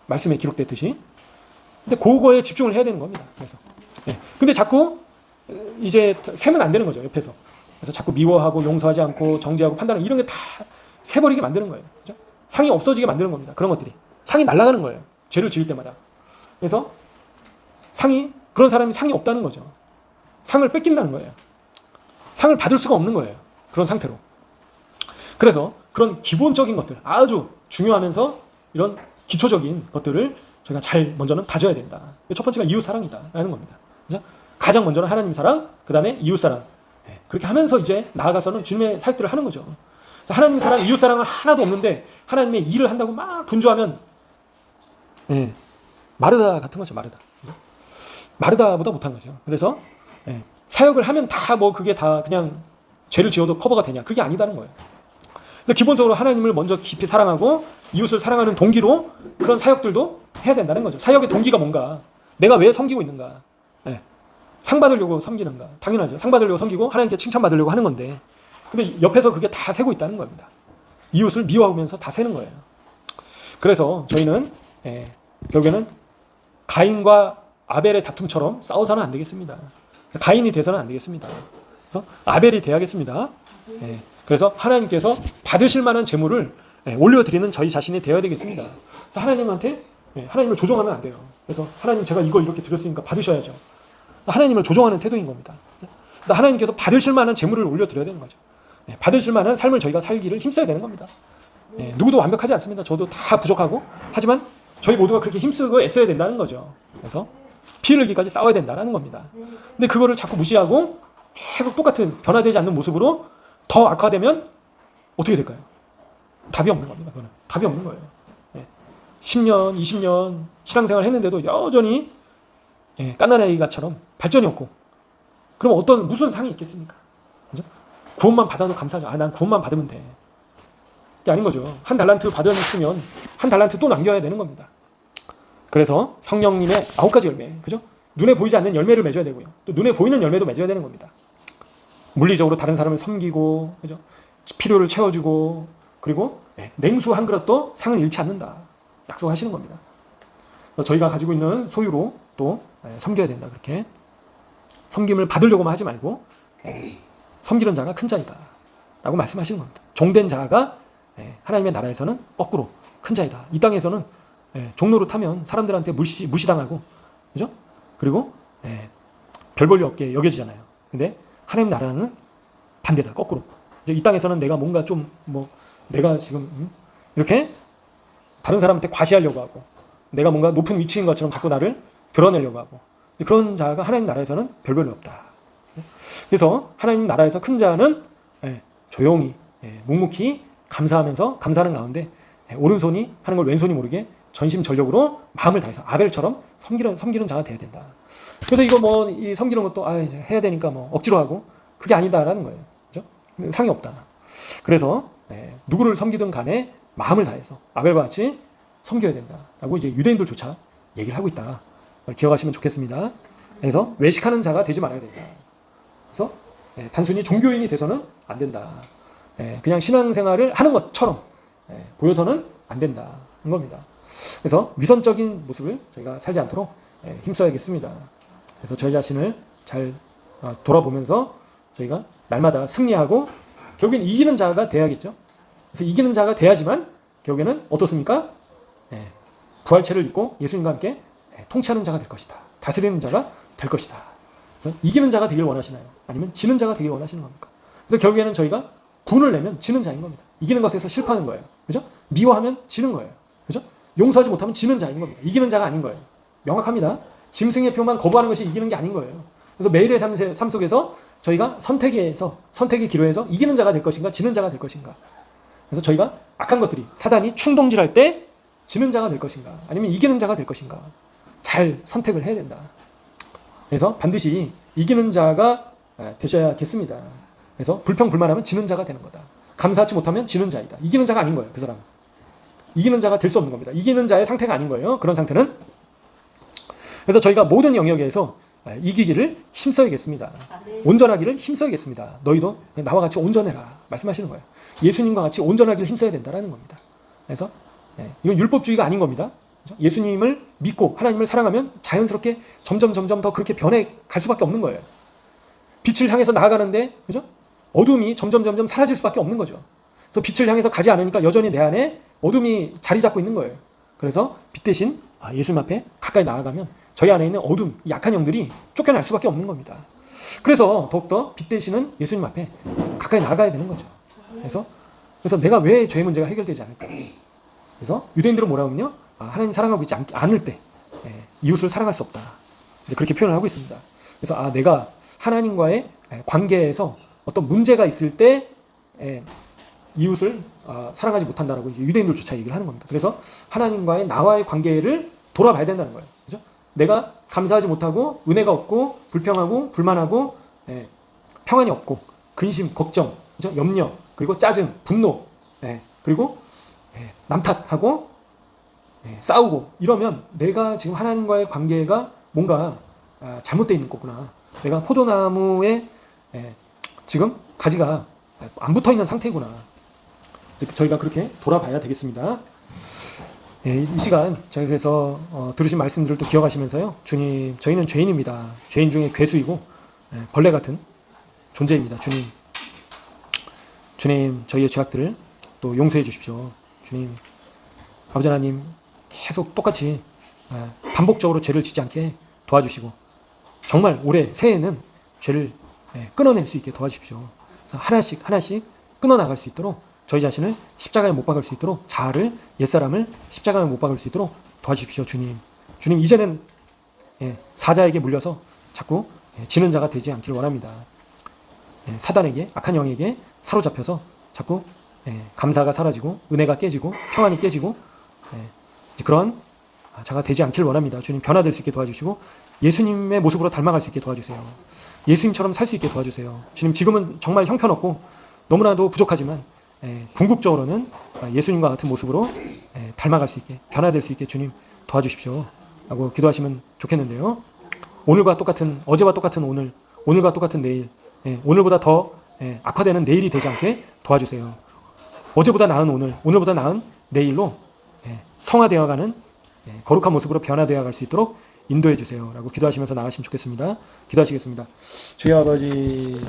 말씀에 기록됐듯이. 근데 그거에 집중을 해야 되는 겁니다. 그래서. 근데 자꾸 이제 세면 안 되는 거죠, 옆에서. 그래서 자꾸 미워하고 용서하지 않고 정죄하고 판단하고 이런 게 다 세버리게 만드는 거예요. 그죠? 상이 없어지게 만드는 겁니다. 그런 것들이. 상이 날아가는 거예요. 죄를 지을 때마다. 그래서 그런 사람이 상이 없다는 거죠. 상을 뺏긴다는 거예요. 상을 받을 수가 없는 거예요. 그런 상태로. 그래서 그런 기본적인 것들, 아주 중요하면서 이런 기초적인 것들을 저희가 잘 먼저는 다져야 된다. 첫 번째가 이웃 사랑이다라는 겁니다. 그죠? 가장 먼저는 하나님 사랑, 그 다음에 이웃 사랑. 그렇게 하면서 이제 나아가서는 주님의 사역들을 하는 거죠. 하나님 사랑, 이웃 사랑은 하나도 없는데 하나님의 일을 한다고 막 분주하면 마르다 같은 거죠. 마르다보다 못한 거죠. 그래서 사역을 하면 다 뭐 그게 다 그냥 죄를 지어도 커버가 되냐? 그게 아니다는 거예요. 그래서 기본적으로 하나님을 먼저 깊이 사랑하고 이웃을 사랑하는 동기로 그런 사역들도 해야 된다는 거죠. 사역의 동기가 뭔가? 내가 왜 섬기고 있는가? 상 받으려고 섬기는가? 당연하죠. 상 받으려고 섬기고 하나님께 칭찬받으려고 하는 건데, 근데 옆에서 그게 다 새고 있다는 겁니다. 이웃을 미워하면서 다 새는 거예요. 그래서 저희는 결국에는 가인과 아벨의 다툼처럼 싸워서는 안 되겠습니다. 가인이 돼서는 안 되겠습니다. 그래서 아벨이 돼야겠습니다. 그래서 하나님께서 받으실 만한 재물을 올려드리는 저희 자신이 되어야 되겠습니다. 그래서 하나님한테 하나님을 조종하면 안 돼요. 그래서 하나님, 제가 이거 이렇게 드렸으니까 받으셔야죠. 하나님을 조종하는 태도인 겁니다. 그래서 하나님께서 받으실 만한 재물을 올려드려야 되는 거죠. 받으실 만한 삶을 저희가 살기를 힘써야 되는 겁니다. 누구도 완벽하지 않습니다. 저도 다 부족하고, 하지만 저희 모두가 그렇게 힘쓰고 애써야 된다는 거죠. 그래서 피 흘리기까지 싸워야 된다는 겁니다. 근데 그거를 자꾸 무시하고 계속 똑같은 변화되지 않는 모습으로 더 악화되면 어떻게 될까요? 답이 없는 겁니다. 그거는 답이 없는 거예요. 10년, 20년 신앙생활 했는데도 여전히 갓난아이가처럼 발전이 없고, 그럼 무슨 상이 있겠습니까? 그죠? 구원만 받아도 감사하죠. 난 구원만 받으면 돼. 그게 아닌 거죠. 한 달란트 받았으면 한 달란트 또 남겨야 되는 겁니다. 그래서 성령님의 9가지 열매, 그죠? 눈에 보이지 않는 열매를 맺어야 되고요. 또 눈에 보이는 열매도 맺어야 되는 겁니다. 물리적으로 다른 사람을 섬기고, 그죠? 필요를 채워주고, 그리고 냉수 한 그릇도 상을 잃지 않는다. 약속하시는 겁니다. 저희가 가지고 있는 소유로 또 섬겨야 된다. 그렇게 섬김을 받으려고만 하지 말고 섬기는 자가 큰 자이다 라고 말씀하시는 겁니다. 종된 자가 하나님의 나라에서는 거꾸로 큰 자이다. 이 땅에서는 종로를 타면 사람들한테 무시당하고, 그죠? 그리고 별 볼일 없게 여겨지잖아요. 근데 하나님 나라는 반대다. 거꾸로. 이 땅에서는 내가 뭔가 좀 내가 지금 이렇게 다른 사람한테 과시하려고 하고, 내가 뭔가 높은 위치인 것처럼 자꾸 나를 드러내려고 하고, 그런 자가 하나님 나라에서는 별 볼일 없다. 그래서 하나님 나라에서 큰 자는 조용히 묵묵히 감사하면서, 감사하는 가운데 오른손이 하는 걸 왼손이 모르게 전심전력으로 마음을 다해서 아벨처럼 섬기는 자가 돼야 된다. 그래서 이거 이 섬기는 것도 이제 해야 되니까 억지로 하고, 그게 아니다라는 거예요. 그죠? 상이 없다. 그래서 누구를 섬기든 간에 마음을 다해서 아벨과 같이 섬겨야 된다라고 이제 유대인들조차 얘기를 하고 있다. 기억하시면 좋겠습니다. 그래서 외식하는 자가 되지 말아야 된다. 그래서 단순히 종교인이 돼서는 안 된다. 그냥 신앙생활을 하는 것처럼 보여서는 안 된다는 겁니다. 그래서 위선적인 모습을 저희가 살지 않도록 힘써야겠습니다. 그래서 저희 자신을 잘 돌아보면서 저희가 날마다 승리하고 결국엔 이기는 자가 돼야겠죠. 그래서 이기는 자가 돼야지만 결국에는 어떻습니까? 부활체를 입고 예수님과 함께 통치하는 자가 될 것이다. 다스리는 자가 될 것이다. 그래서 이기는 자가 되길 원하시나요? 아니면 지는 자가 되길 원하시는 겁니까? 그래서 결국에는 저희가 군을 내면 지는 자인 겁니다. 이기는 것에서 실패하는 거예요. 그죠? 미워하면 지는 거예요. 그죠? 용서하지 못하면 지는 자인 겁니다. 이기는 자가 아닌 거예요. 명확합니다. 짐승의 표만 거부하는 것이 이기는 게 아닌 거예요. 그래서 매일의 삶 속에서 저희가 선택의 기로에서 이기는 자가 될 것인가, 지는 자가 될 것인가. 그래서 저희가 악한 것들이, 사단이 충동질할 때 지는 자가 될 것인가, 아니면 이기는 자가 될 것인가, 잘 선택을 해야 된다. 그래서 반드시 이기는 자가 되셔야겠습니다. 그래서 불평불만하면 지는 자가 되는 거다. 감사하지 못하면 지는 자이다. 이기는 자가 아닌 거예요. 그 사람은 이기는 자가 될 수 없는 겁니다. 이기는 자의 상태가 아닌 거예요. 그런 상태는. 그래서 저희가 모든 영역에서 이기기를 힘써야겠습니다. 온전하기를 힘써야겠습니다. 너희도 나와 같이 온전해라 말씀하시는 거예요. 예수님과 같이 온전하기를 힘써야 된다라는 겁니다. 그래서 이건 율법주의가 아닌 겁니다. 예수님을 믿고 하나님을 사랑하면 자연스럽게 점점 더 그렇게 변해 갈 수밖에 없는 거예요. 빛을 향해서 나아가는데, 그죠? 어둠이 점점 사라질 수밖에 없는 거죠. 그래서 빛을 향해서 가지 않으니까 여전히 내 안에 어둠이 자리 잡고 있는 거예요. 그래서 빛 대신 예수님 앞에 가까이 나아가면 저희 안에 있는 어둠, 약한 영들이 쫓겨날 수밖에 없는 겁니다. 그래서 더욱더 빛 대신은 예수님 앞에 가까이 나가야 되는 거죠. 그래서 내가 왜 죄의 문제가 해결되지 않을까? 그래서 유대인들은 뭐라고 하면요, 하나님 사랑하고 있지 않을 때 이웃을 사랑할 수 없다. 이제 그렇게 표현을 하고 있습니다. 그래서 내가 하나님과의 관계에서 어떤 문제가 있을 때 이웃을 사랑하지 못한다라고 이제 유대인들조차 얘기를 하는 겁니다. 그래서 하나님과의 나와의 관계를 돌아봐야 된다는 거예요. 그죠? 내가 감사하지 못하고 은혜가 없고 불평하고 불만하고 평안이 없고 근심, 걱정, 그죠? 염려, 그리고 짜증, 분노, 그리고 남 탓하고 싸우고 이러면 내가 지금 하나님과의 관계가 뭔가 잘못되어 있는 거구나. 내가 포도나무에 지금 가지가 안 붙어 있는 상태구나. 저희가 그렇게 돌아봐야 되겠습니다. 이 시간 저희 그래서 들으신 말씀들을 또 기억하시면서요. 주님, 저희는 죄인입니다. 죄인 중에 괴수이고 벌레 같은 존재입니다. 주님, 저희의 죄악들을 또 용서해 주십시오. 주님, 아버지 하나님, 계속 똑같이 반복적으로 죄를 짓지 않게 도와주시고 정말 올해 새해에는 죄를 끊어낼 수 있게 도와주십시오. 그래서 하나씩 끊어나갈 수 있도록 저희 자신을 십자가에 못 박을 수 있도록 자아를, 옛사람을 십자가에 못 박을 수 있도록 도와주십시오. 주님, 이제는 사자에게 물려서 자꾸 지는 자가 되지 않기를 원합니다. 사단에게, 악한 영에게 사로잡혀서 자꾸 감사가 사라지고 은혜가 깨지고 평안이 깨지고 그런 자가 되지 않길 원합니다. 주님 변화될 수 있게 도와주시고 예수님의 모습으로 닮아갈 수 있게 도와주세요. 예수님처럼 살 수 있게 도와주세요. 주님 지금은 정말 형편없고 너무나도 부족하지만 궁극적으로는 예수님과 같은 모습으로 닮아갈 수 있게 변화될 수 있게 주님 도와주십시오 라고 기도하시면 좋겠는데요. 오늘과 똑같은 어제와 똑같은 오늘, 오늘과 똑같은 내일, 오늘보다 더 악화되는 내일이 되지 않게 도와주세요. 어제보다 나은 오늘, 오늘보다 나은 내일로 성화되어가는 거룩한 모습으로 변화되어 갈 수 있도록 인도해 주세요 라고 기도하시면서 나가시면 좋겠습니다. 기도하시겠습니다. 주여 아버지